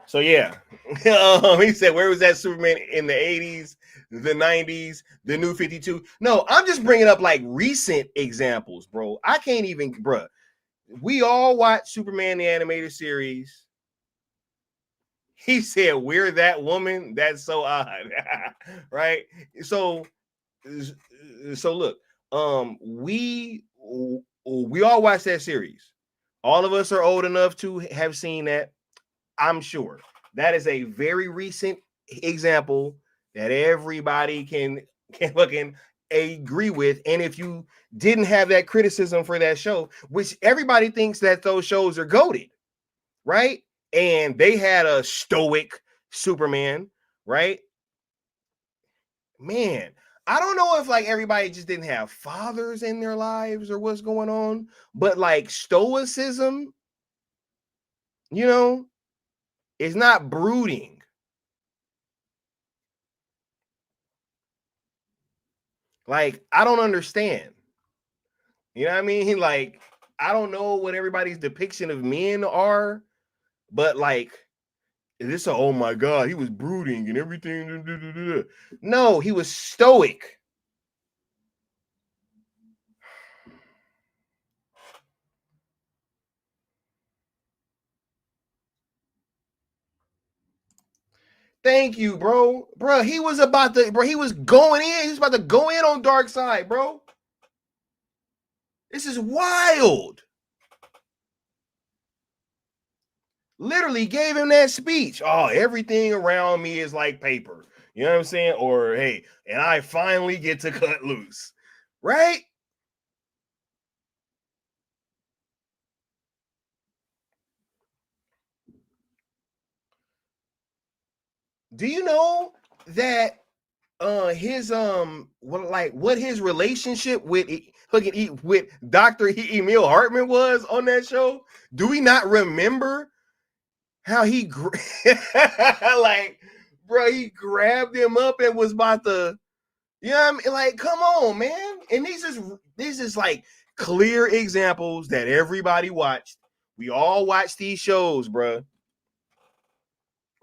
So yeah, he said, where was that Superman in the 80s, the 90s, the new 52? No, I'm just bringing up like recent examples, bro. I can't even, bro. We all watch Superman the animated series. He said, we're that woman. That's so odd, right? So look, we all watch that series. All of us are old enough to have seen that. I'm sure that is a very recent example that everybody can fucking agree with. And if you didn't have that criticism for that show, which everybody thinks that those shows are goated, right? And they had a stoic Superman, right? Man, I don't know if like everybody just didn't have fathers in their lives or what's going on, but like stoicism, you know, it's not brooding. Like, I don't understand. You know what I mean? Like, I don't know what everybody's depiction of men are, but like, this, oh my God, he was brooding and everything. No, he was stoic. Thank you, bro. Bro, he was about to, bro, he was going in. He was about to go in on Dark Side, bro. This is wild. Literally gave him that speech. Oh, everything around me is like paper. You know what I'm saying? Or, hey, and I finally get to cut loose. Right? Do you know that his what his relationship with Dr. Emil Hartman was on that show? Do we not remember how he like, bro, he grabbed him up and was about to, you know what I mean? Like, come on, man. And these is like clear examples that everybody watched. We all watch these shows, bro.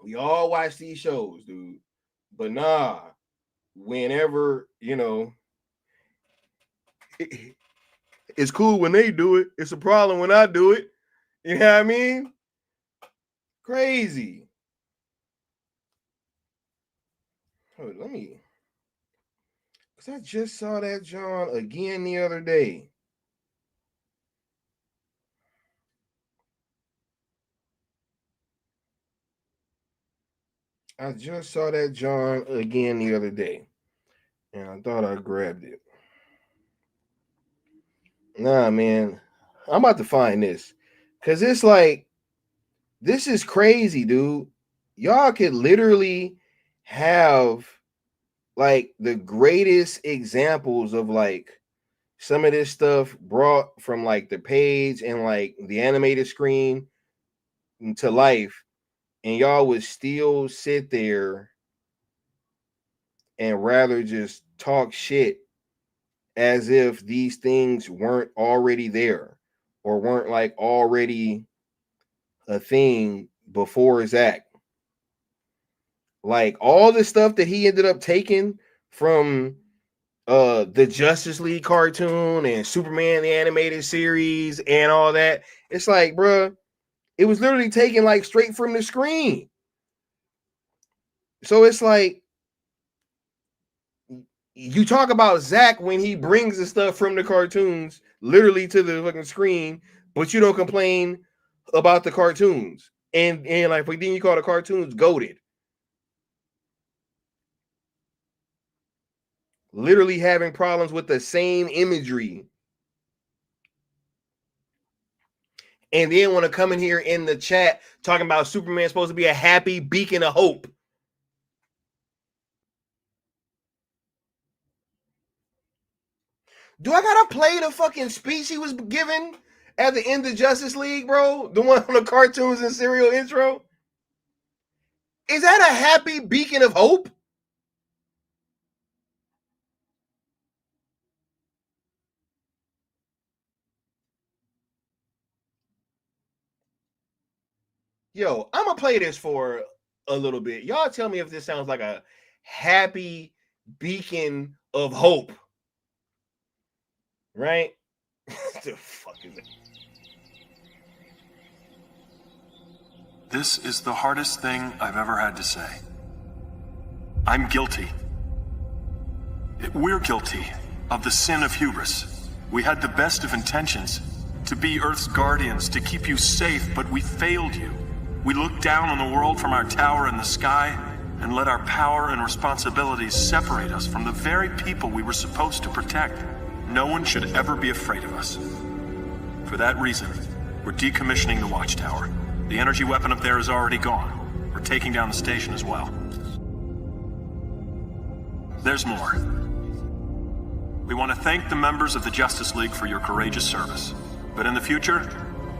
We all watch these shows, dude. But nah, whenever, you know, it's cool when they do it. It's a problem when I do it. You know what I mean? Crazy. Oh, let me, because I just saw that John again the other day. I just saw that John again the other day, and I thought I grabbed it. Nah, man, I'm about to find this because it's like, this is crazy, dude. Y'all could literally have like the greatest examples of like some of this stuff brought from like the page and like the animated screen to life, and y'all would still sit there and rather just talk shit as if these things weren't already there or weren't like already a thing before Zack. Like all the stuff that he ended up taking from the Justice League cartoon and Superman the animated series and all that. It's like, bruh, it was literally taken like straight from the screen. So it's like you talk about Zack when he brings the stuff from the cartoons literally to the fucking screen, but you don't complain about the cartoons. And like then you call the cartoons goated. Literally having problems with the same imagery. And then want to come in here in the chat talking about Superman supposed to be a happy beacon of hope. Do I gotta play the fucking speech he was given at the end of Justice League, bro? The one on the cartoons and serial intro? Is that a happy beacon of hope? Yo, I'm gonna play this for a little bit. Y'all tell me if this sounds like a happy beacon of hope. Right? The fuck is it? This is the hardest thing I've ever had to say. I'm guilty. We're guilty of the sin of hubris. We had the best of intentions to be Earth's guardians, to keep you safe, but we failed you. We looked down on the world from our tower in the sky and let our power and responsibilities separate us from the very people we were supposed to protect. No one should ever be afraid of us. For that reason, we're decommissioning the watchtower. The energy weapon up there is already gone. We're taking down the station as well. There's more. We want to thank the members of the Justice League for your courageous service. But in the future,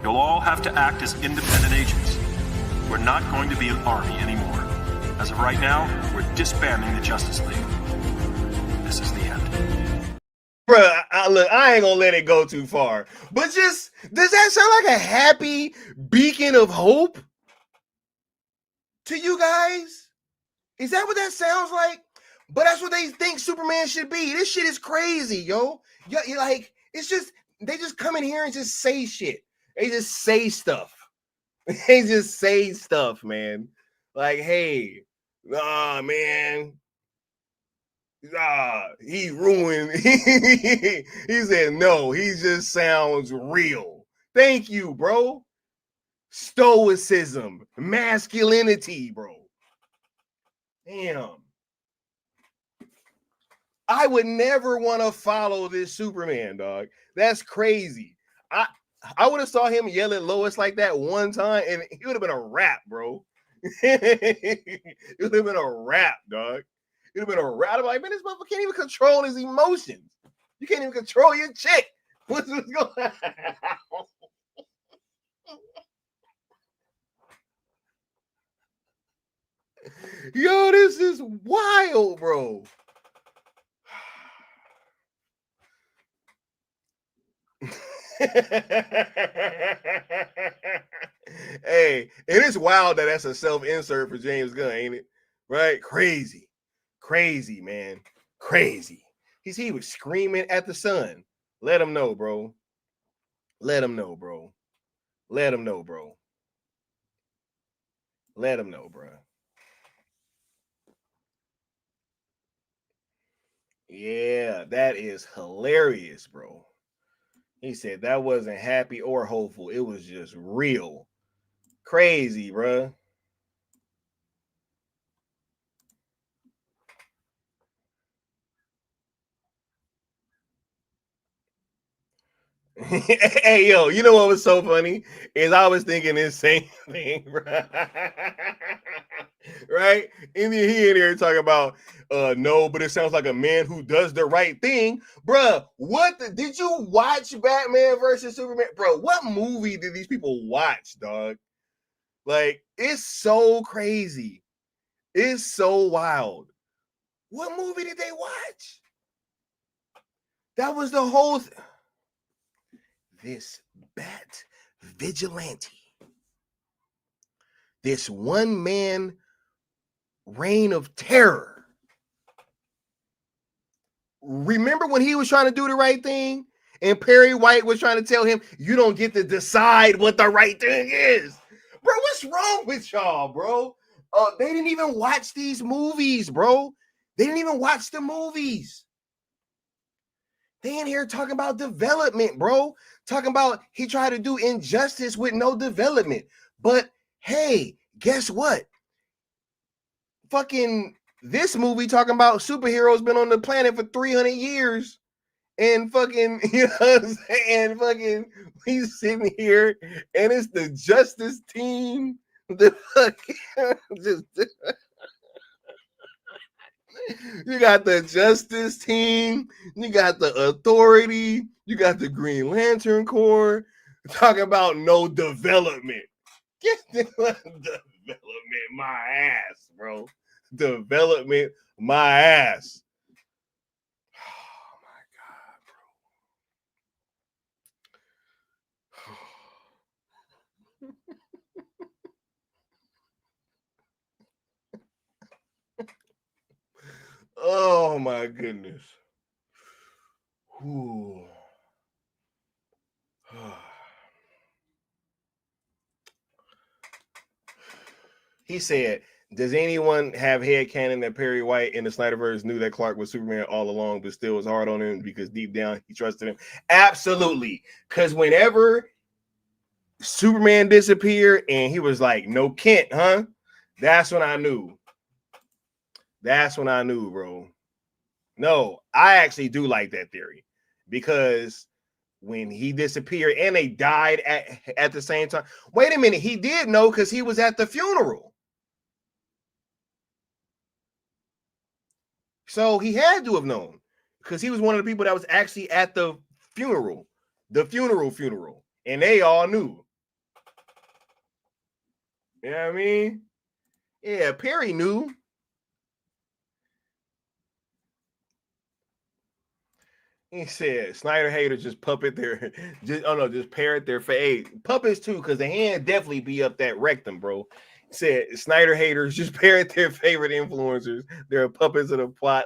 you'll all have to act as independent agents. We're not going to be an army anymore. As of right now, we're disbanding the Justice League. This is the end. Bruh, look, I ain't gonna let it go too far. But just, does that sound like a happy beacon of hope to you guys? Is that what that sounds like? But that's what they think Superman should be. This shit is crazy, yo. You're like, it's just, they just come in here and just say shit. They just say stuff. They just say stuff, man. Like, hey, man. He ruined. He said, no, he just sounds real. Thank you, bro. Stoicism, masculinity, bro. Damn. I would never want to follow this Superman, dog. That's crazy. I would have saw him yell at Lois like that one time, and it would have been a rap, bro. It would have been a rap, dog. It would have been a rap. I'm like, man, this motherfucker can't even control his emotions. You can't even control your chick. What's going on? Yo, this is wild, bro. Hey, it is wild that that's a self-insert for James Gunn, ain't it? Right? Crazy, man, crazy. He was screaming at the sun. Let him know, bro. Let him know, bro. Let him know, bro. Let him know, bro. Yeah, that is hilarious, bro. He said that wasn't happy or hopeful. It was just real. Crazy, bro. Hey, yo, you know what was so funny? Is I was thinking this same thing, bro. Right? And he in here talking about, no, but it sounds like a man who does the right thing. Bruh, did you watch Batman versus Superman? Bro, what movie did these people watch, dog? Like, it's so crazy. It's so wild. What movie did they watch? That was the whole this Bat Vigilante. this one man reign of terror. Remember when he was trying to do the right thing and Perry White was trying to tell him, you don't get to decide what the right thing is. Bro, what's wrong with y'all, bro? They didn't even watch these movies, bro. They didn't even watch the movies. They in here talking about development, bro. Talking about he tried to do injustice with no development. But hey, guess what? Fucking this movie talking about superheroes been on the planet for 300 years. And fucking, you know what I'm saying? Fucking, we sitting here and it's the Justice Team. The fucking, just, you got the Justice Team, you got the Authority, you got the Green Lantern Corps, talking about no development. Get the development, my ass, bro. Development, my ass. Oh my goodness. Ooh. He said, does anyone have headcanon that Perry White in the Snyderverse knew that Clark was Superman all along, but still was hard on him because deep down he trusted him? Absolutely. Because whenever Superman disappeared and he was like, no Kent, huh? That's when I knew. That's when I knew, bro. No, I actually do like that theory because when he disappeared and they died at the same time. Wait a minute. He did know because he was at the funeral. So he had to have known because he was one of the people that was actually at the funeral, and they all knew. You know what I mean? Yeah, Perry knew. He said Snyder haters just puppet their, just parrot their face. Puppets too, because the hand definitely be up that rectum, bro. He said Snyder haters just parrot their favorite influencers. They're puppets of the plot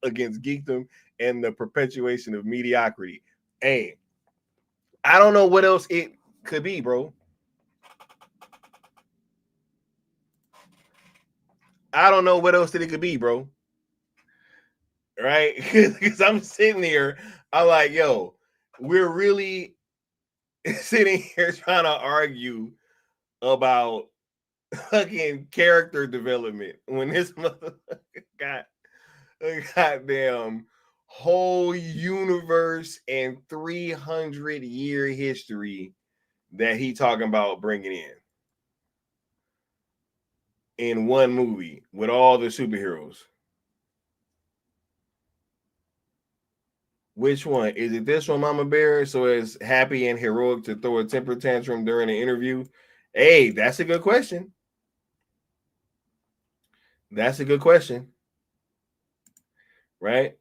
against geekdom and the perpetuation of mediocrity. Hey, I don't know what else it could be, bro. I don't know what else that it could be, bro. Right? Because I'm sitting here, I'm like, yo, we're really sitting here trying to argue about fucking character development when this motherfucker got a goddamn whole universe and 300-year history that he talking about bringing in one movie with all the superheroes. Which one? Is it this one, Mama Bear? So it's happy and heroic to throw a temper tantrum during an interview? Hey, that's a good question. That's a good question. Right?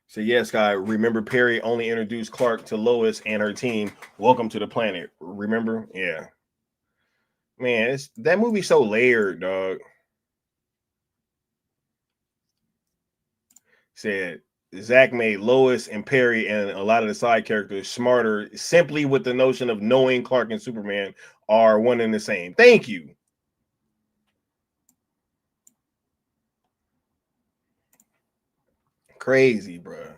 So yes, guy, remember Perry only introduced Clark to Lois and her team. Welcome to the planet. Remember? Yeah. Man, that movie's so layered, dog. Said Zack made Lois and Perry and a lot of the side characters smarter simply with the notion of knowing Clark and Superman are one and the same. Thank you. Crazy, bro.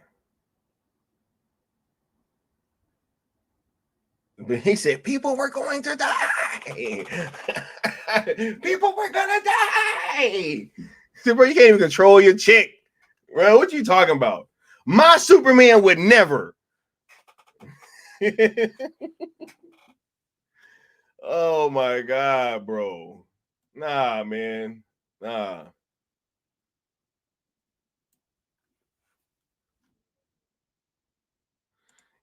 But he said people were going to die. People were gonna die. So, bro, you can't even control your chick. Bro, what you talking about? My Superman would never. Oh my God, bro. Nah, man. Nah.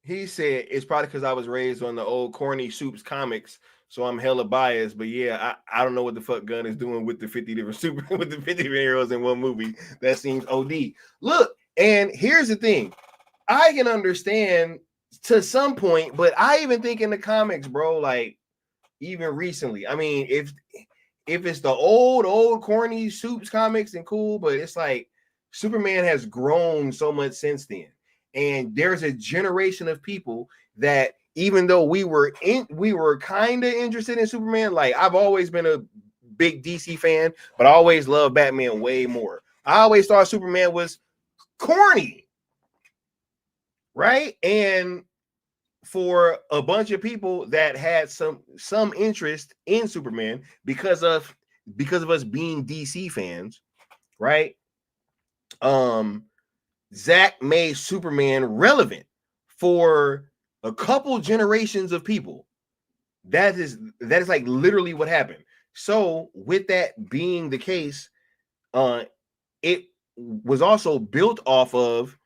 He said it's probably because I was raised on the old corny Soups comics, so I'm hella biased. But yeah, I don't know what the fuck Gunn is doing with the 50 different with the 50 different heroes in one movie. That seems OD. Look, and here's the thing. I can understand to some point, but I even think in the comics, bro, like even recently. I mean, if it's the old corny Supes comics and cool, but it's like Superman has grown so much since then. And there's a generation of people that even though we were kind of interested in Superman, like I've always been a big DC fan, but I always loved Batman way more. I always thought Superman was corny, right? And for a bunch of people that had some interest in Superman because of us being DC fans, right? Zack made Superman relevant for a couple generations of people. That is like literally what happened. So with that being the case, it was also built off of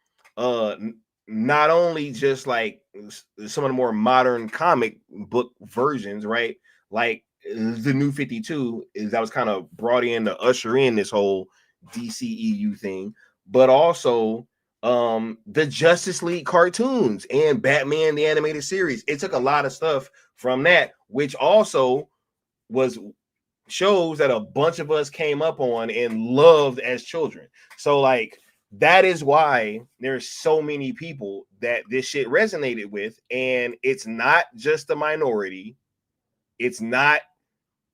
not only just like some of the more modern comic book versions, right? Like the New 52 that was kind of brought in to usher in this whole DCEU thing, but also the Justice League cartoons and Batman the animated series. It took a lot of stuff from that, which also was shows that a bunch of us came up on and loved as children. So like that is why there's so many people that this shit resonated with, and it's not just a minority. It's not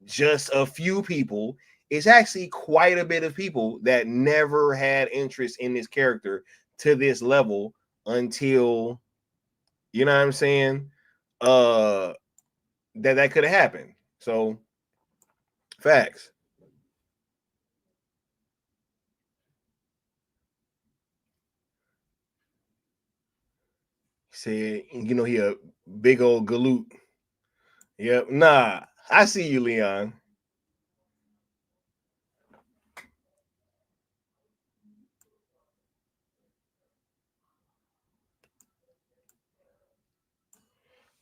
just a few people. It's actually quite a bit of people that never had interest in this character to this level until, you know what I'm saying? That could have happened. So facts. Said, you know, he a big old galoot. Yep. Nah, I see you, Leon.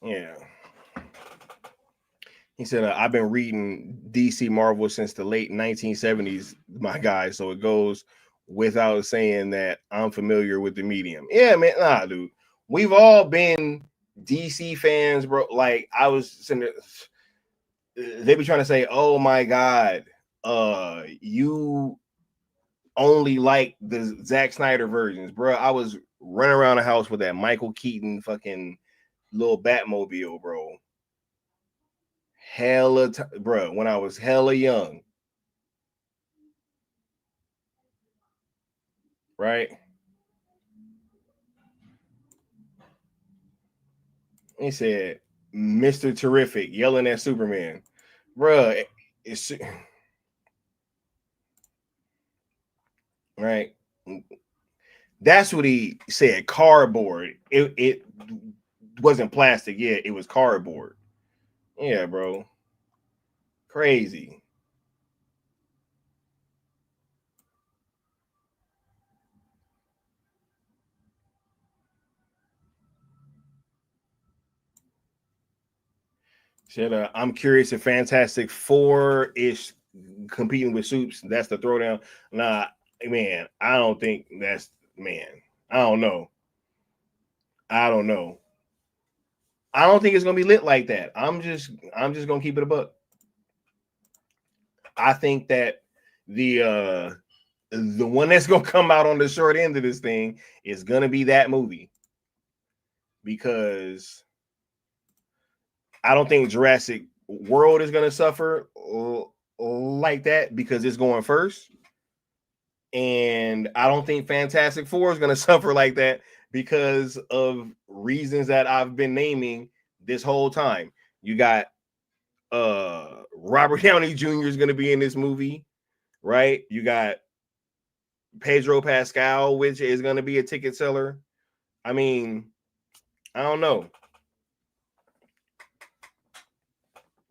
Yeah. He said, I've been reading DC Marvel since the late 1970s, my guy. So it goes without saying that I'm familiar with the medium. Yeah, man. Nah, dude. We've all been DC fans, bro. Like, I was sitting there, they be trying to say, oh my God, you only like the Zack Snyder versions, bro. I was running around the house with that Michael Keaton fucking little Batmobile, bro. Bro, when I was hella young, right? He said, Mr. Terrific yelling at Superman, bro. It's right. That's what he said. Cardboard. It wasn't plastic. Yeah, it was cardboard. Yeah, bro. Crazy. Said, I'm curious if Fantastic Four is competing with Supes. That's the throwdown. Nah, man, I don't think that's, man. I don't know. I don't know. I don't think it's gonna be lit like that. I'm just gonna keep it a buck. I think that the one that's gonna come out on the short end of this thing is gonna be that movie, because I don't think Jurassic World is gonna suffer like that because it's going first, and I don't think Fantastic Four is gonna suffer like that because of reasons that I've been naming this whole time. You got Robert Downey Jr. is going to be in this movie, right? You got Pedro Pascal, which is going to be a ticket seller. I mean, I don't know.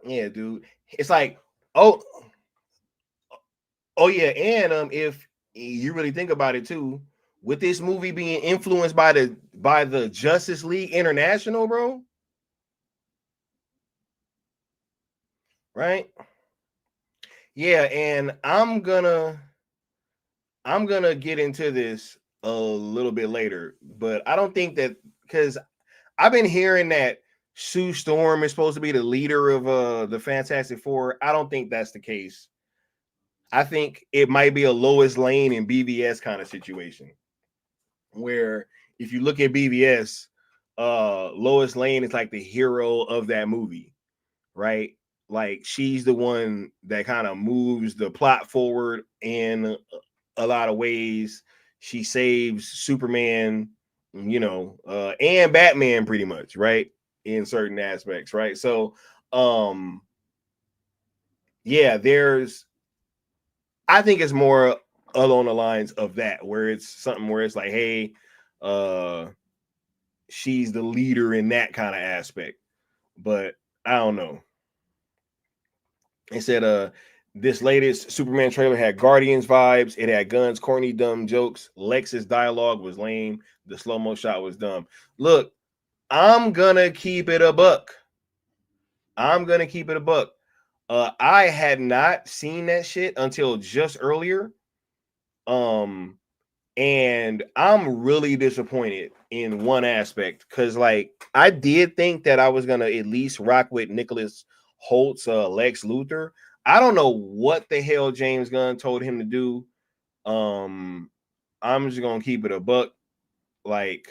Yeah, dude. It's like, oh yeah, and if you really think about it too, with this movie being influenced by the Justice League International, bro, right? Yeah, and I'm gonna get into this a little bit later, but I don't think that, because I've been hearing that Sue Storm is supposed to be the leader of the Fantastic Four. I don't think that's the case. I think it might be a Lois Lane and BVS kind of situation, where if you look at BVS, Lois Lane is like the hero of that movie, right? Like she's the one that kind of moves the plot forward in a lot of ways. She saves Superman, and Batman pretty much, right? In certain aspects, right? So, yeah, I think it's more along the lines of that, where it's something where it's like, hey, she's the leader in that kind of aspect. But I don't know. It said this latest Superman trailer had Guardians vibes. It had guns, corny, dumb jokes. Lex's dialogue was lame. The slow-mo shot was dumb. Look, I'm gonna keep it a buck. I had not seen that shit until just earlier. And I'm really disappointed in one aspect, because like I did think that I was gonna at least rock with Nicholas Holt's Lex Luthor. I don't know what the hell James Gunn told him to do. I'm just gonna keep it a buck. Like,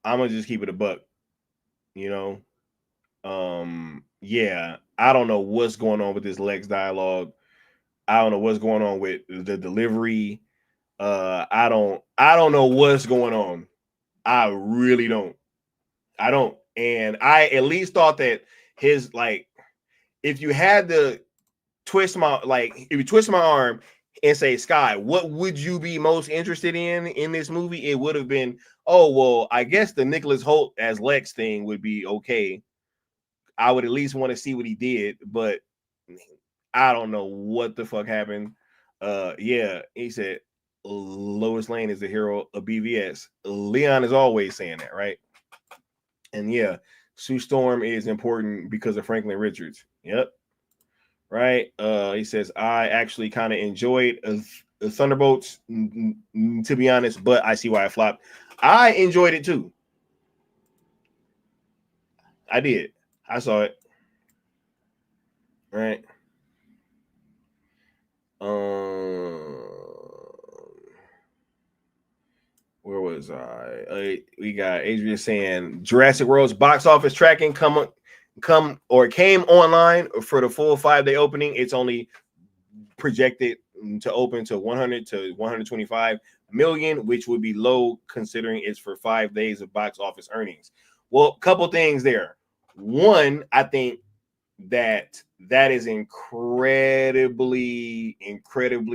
I'm gonna just keep it a buck, yeah, I don't know what's going on with this Lex dialogue. I don't know what's going on with the delivery. I don't know what's going on. I really don't. I don't. And I at least thought that his, like, if you had to if you twist my arm and say, Sky, what would you be most interested in this movie? It would have been, oh, well, I guess the Nicholas Hoult as Lex thing would be okay. I would at least want to see what he did, but I don't know what the fuck happened. Yeah, he said Lois Lane is the hero of BVS. Leon is always saying that, right? And yeah, Sue Storm is important because of Franklin Richards. Yep. Right. He says, I actually kind of enjoyed Thunderbolts, to be honest, but I see why I flopped. I enjoyed it too. I did. I saw it. Right. Where was I? We got Adrian saying Jurassic World's box office tracking came online for the full 5-day opening. It's only projected to open to 100 to 125 million, which would be low considering it's for 5 days of box office earnings. Well, a couple things there. One, I think that is incredibly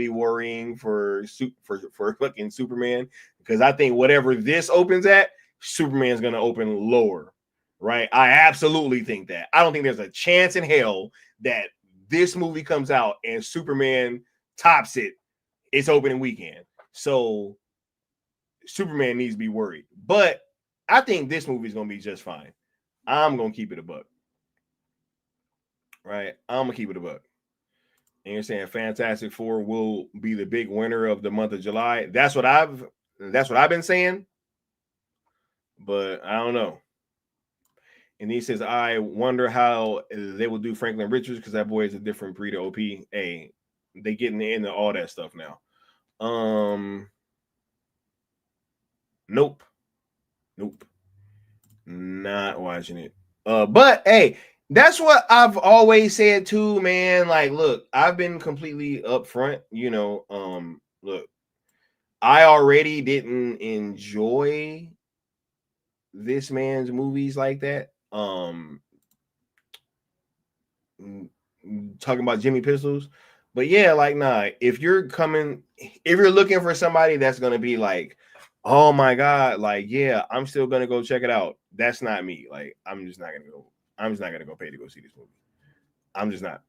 worrying for fucking Superman, because I think whatever this opens at, Superman's gonna open lower, right? I absolutely think that. I don't think there's a chance in hell that this movie comes out and Superman tops it its opening weekend. So Superman needs to be worried, but I think this movie is gonna be just fine. I'm gonna keep it a buck. Right, I'm gonna keep it a buck. And you're saying Fantastic Four will be the big winner of the month of July. That's what I've been saying, but I don't know. And he says, I wonder how they will do Franklin Richards, because that boy is a different breed of OP. Hey, they getting into all that stuff now. Nope, not watching it. But hey, that's what I've always said too, man. Like, look, I've been completely upfront, look, I already didn't enjoy this man's movies like that. Talking about Jimmy Pistols, but yeah, like, nah, if you're looking for somebody that's gonna be like, oh my god, like, yeah, I'm still gonna go check it out, that's not me. Like, I'm just not gonna go pay to go see this movie. I'm just not.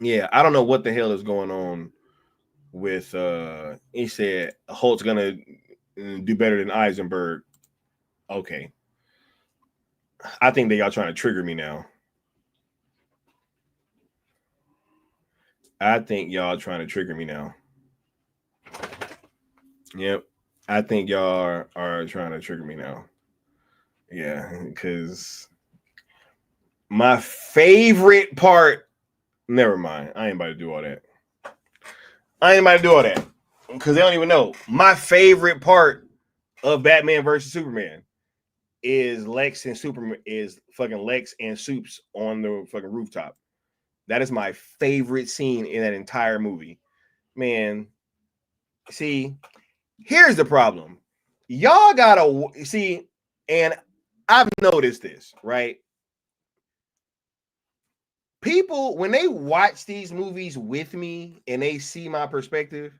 Yeah, I don't know what the hell is going on with he said Holt's gonna do better than Eisenberg. Okay, I think that y'all trying to trigger me now. I think y'all trying to trigger me now. Yep. I think y'all are trying to trigger me now. Yeah, because my favorite part. Never mind. I ain't about to do all that. Because they don't even know. My favorite part of Batman versus Superman is Lex and Superman is fucking Lex and Supes on the fucking rooftop. That is my favorite scene in that entire movie. Man, see, here's the problem. Y'all gotta see, and I've noticed this, right? People, when they watch these movies with me and they see my perspective,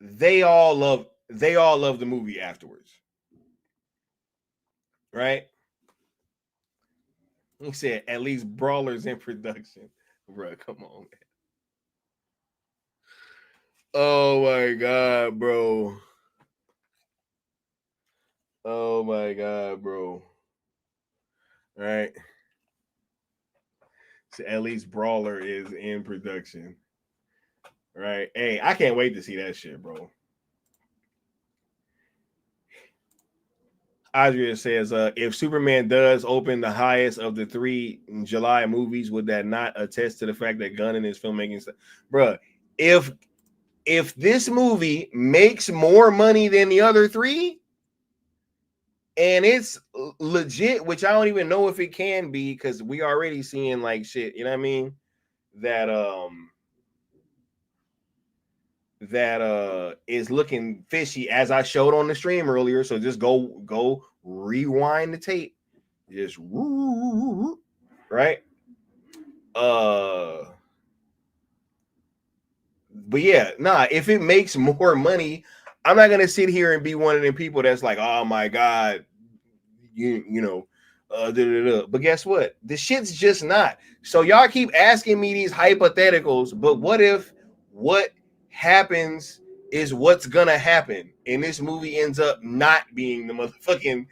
they all love the movie afterwards. Right? He said at least Brawlers in production. Bro, come on, man. Oh my god, bro. Oh my god, bro. All right. So at least Brawler is in production. Right? Hey, I can't wait to see that shit, bro. Adria says, if Superman does open the highest of the 3 July movies, would that not attest to the fact that Gunn and his filmmaking stuff? Bruh, if this movie makes more money than the other 3, and it's legit, which I don't even know if it can be, because we already seeing like shit, you know what I mean? That is looking fishy, as I showed on the stream earlier. So just go rewind the tape. Just right. But yeah, if it makes more money, I'm not gonna sit here and be one of them people that's like, oh my god, you know, but guess what? The shit's just not. So y'all keep asking me these hypotheticals, but what if what happens is what's gonna happen, and this movie ends up not being the motherfucking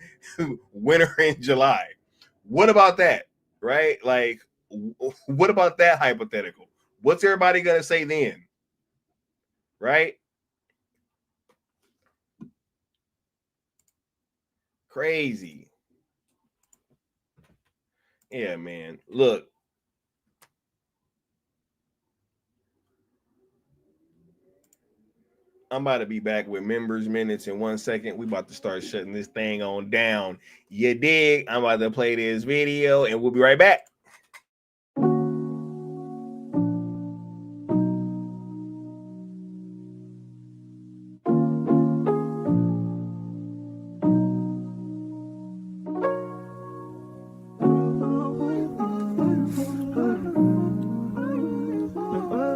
winner in July? What about that? Right? Like, what about that hypothetical? What's everybody gonna say then? Right? Crazy. Yeah, man. Look. I'm about to be back with members minutes in 1 second. We about to start shutting this thing on down. You dig? I'm about to play this video and we'll be right back.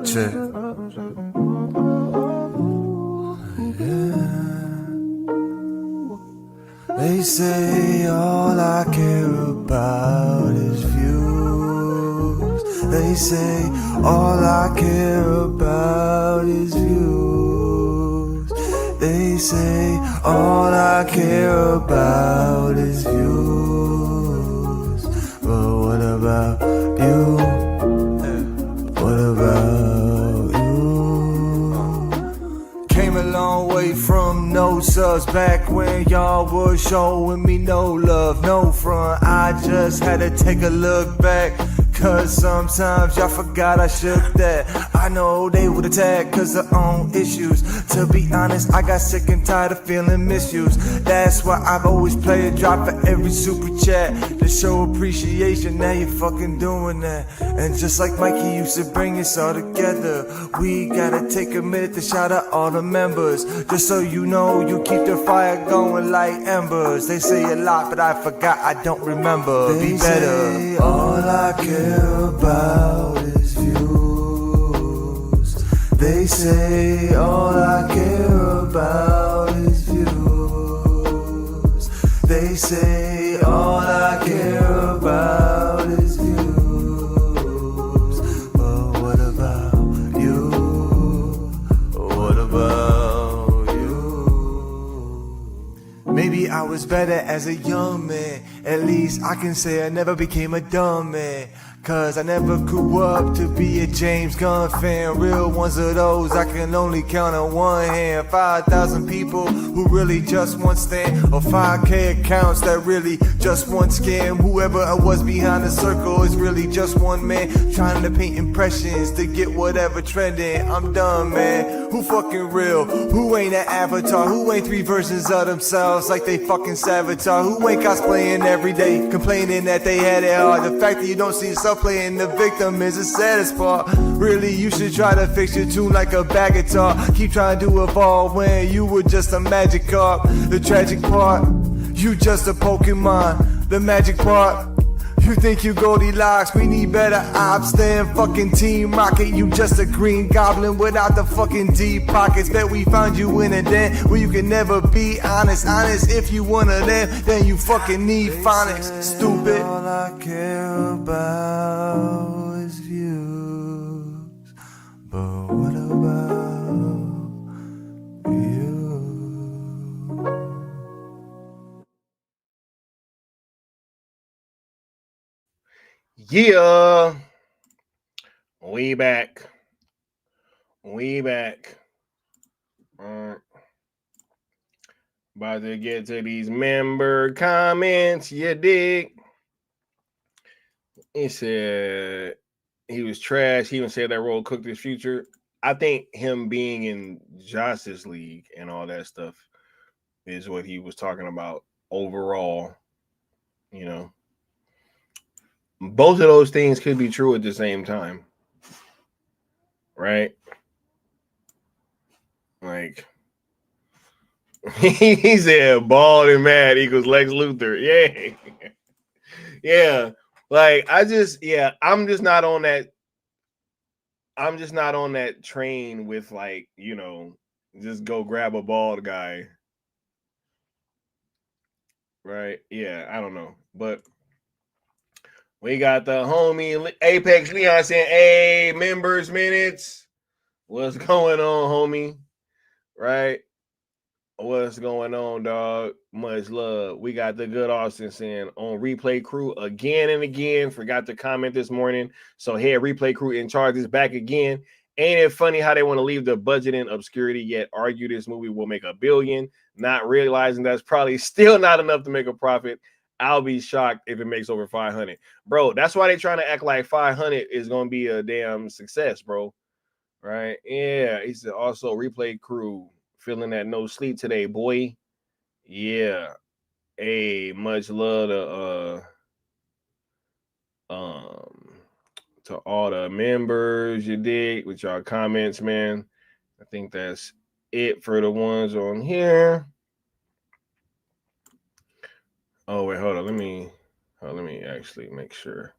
Check. They say all I care about is views. They say all I care about is views. They say all I care about is views. But what about you? What about you? Came a long way from no subs back when y'all was showing me no love, no front. I just had to take a look back, cause sometimes y'all forgot I shook that. I know they would attack cause of own issues. To be honest, I got sick and tired of feeling misused. That's why I've always played a drop for every super chat to show appreciation. Now you're fucking doing that. And just like Mikey used to bring us all together, we gotta take a minute to shout out all the members. Just so you know, you keep the fire going like embers. They say a lot, but I forgot, I don't remember. Be better. Say all I care about is views. They say all I care about is views. They say all I care about is views. But what about you? What about you? Maybe I was better as a young man. At least I can say I never became a dumb man. Cause I never grew up to be a James Gunn fan. Real ones of those I can only count on one hand. 5,000 people who really just want stand, or 5K accounts that really just want scam. Whoever I was behind the circle is really just one man trying to paint impressions to get whatever trending. I'm done, man. Who fucking real? Who ain't an avatar? Who ain't 3 versions of themselves like they fucking Savitar? Who ain't cosplaying every day, complaining that they had it hard? The fact that you don't see yourself playing the victim is the saddest part. Really, you should try to fix your tune like a bag guitar. Keep trying to evolve when you were just a magic card. The tragic part, you just a Pokemon. The magic part, you think you Goldilocks. We need better ops than fucking Team Rocket. You just a green goblin without the fucking deep pockets. Bet we found you in a den where you can never be honest. Honest, if you one of them, then you fucking need phonics. Stupid. All I care about is views. But what about you? Yeah, we back. We back. About to get to these member comments. You dig? He said he was trash. He even said that role cooked his future. I think him being in Justice League and all that stuff is what he was talking about overall. You know, both of those things could be true at the same time, right? Like, he said bald and mad equals Lex Luthor. Yeah. Yeah. Like, I'm just not on that. I'm just not on that train with, like, you know, just go grab a bald guy. Right? Yeah, I don't know. But we got the homie Apex Leon saying, hey, members minutes. What's going on, homie? Right? What's going on, dog? Much love. We got the good Austin saying on Replay Crew again and again. Forgot to comment this morning. So head Replay Crew in charge is back again. Ain't it funny how they want to leave the budget in obscurity yet argue this movie will make $1 billion, not realizing that's probably still not enough to make a profit. I'll be shocked if it makes over 500. Bro, that's why they're trying to act like 500 is going to be a damn success, bro. Right? Yeah. He said also Replay Crew. Feeling that no sleep today, boy. Yeah. Hey, much love to all the members, you dig, with y'all comments, man. I think that's it for the ones on here. Oh, wait, hold on. Let me actually make sure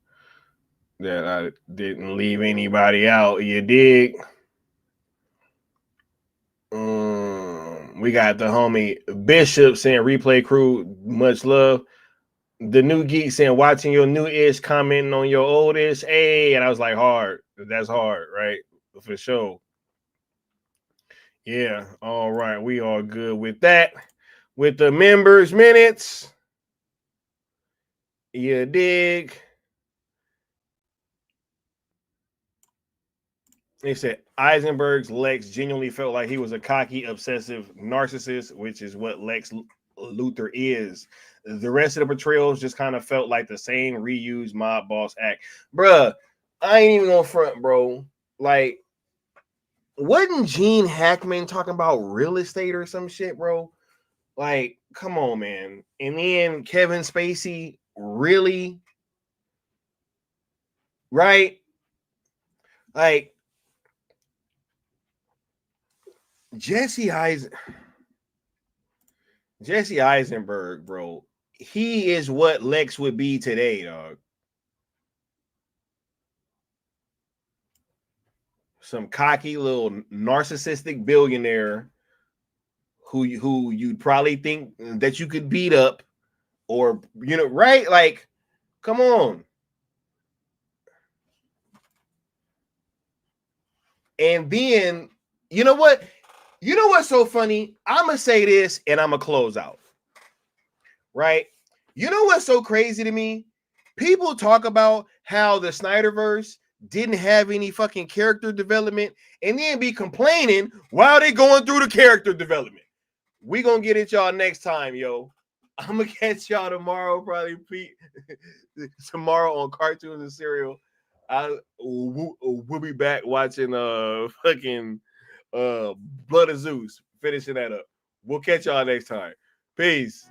that I didn't leave anybody out, you dig. We got the homie Bishop saying Replay Crew, much love. The new geek saying watching your new ish, commenting on your oldest. Hey, and I was like, hard. That's hard, right? For sure. Yeah. All right. We are good with that. With the members minutes. You dig? He said Eisenberg's Lex genuinely felt like he was a cocky, obsessive narcissist, which is what Lex Luthor is. The rest of the portrayals just kind of felt like the same reused mob boss act. Bruh, I ain't even gonna front, bro. Like, wasn't Gene Hackman talking about real estate or some shit, bro? Like, come on, man. And then Kevin Spacey, really? Right? Like, Jesse Eisenberg, bro, he is what Lex would be today, dog. Some cocky little narcissistic billionaire who you'd probably think that you could beat up, or, you know, right? Like, come on. And then, you know what? You know what's so funny? I'm going to say this and I'm going to close out. Right? You know what's so crazy to me? People talk about how the Snyderverse didn't have any fucking character development and then be complaining while they going through the character development. We gonna get at y'all next time, yo. I'm gonna catch y'all tomorrow, probably Pete. Tomorrow on Cartoons and Cereal. We'll be back watching fucking Blood of Zeus, finishing that up. We'll catch y'all next time. Peace.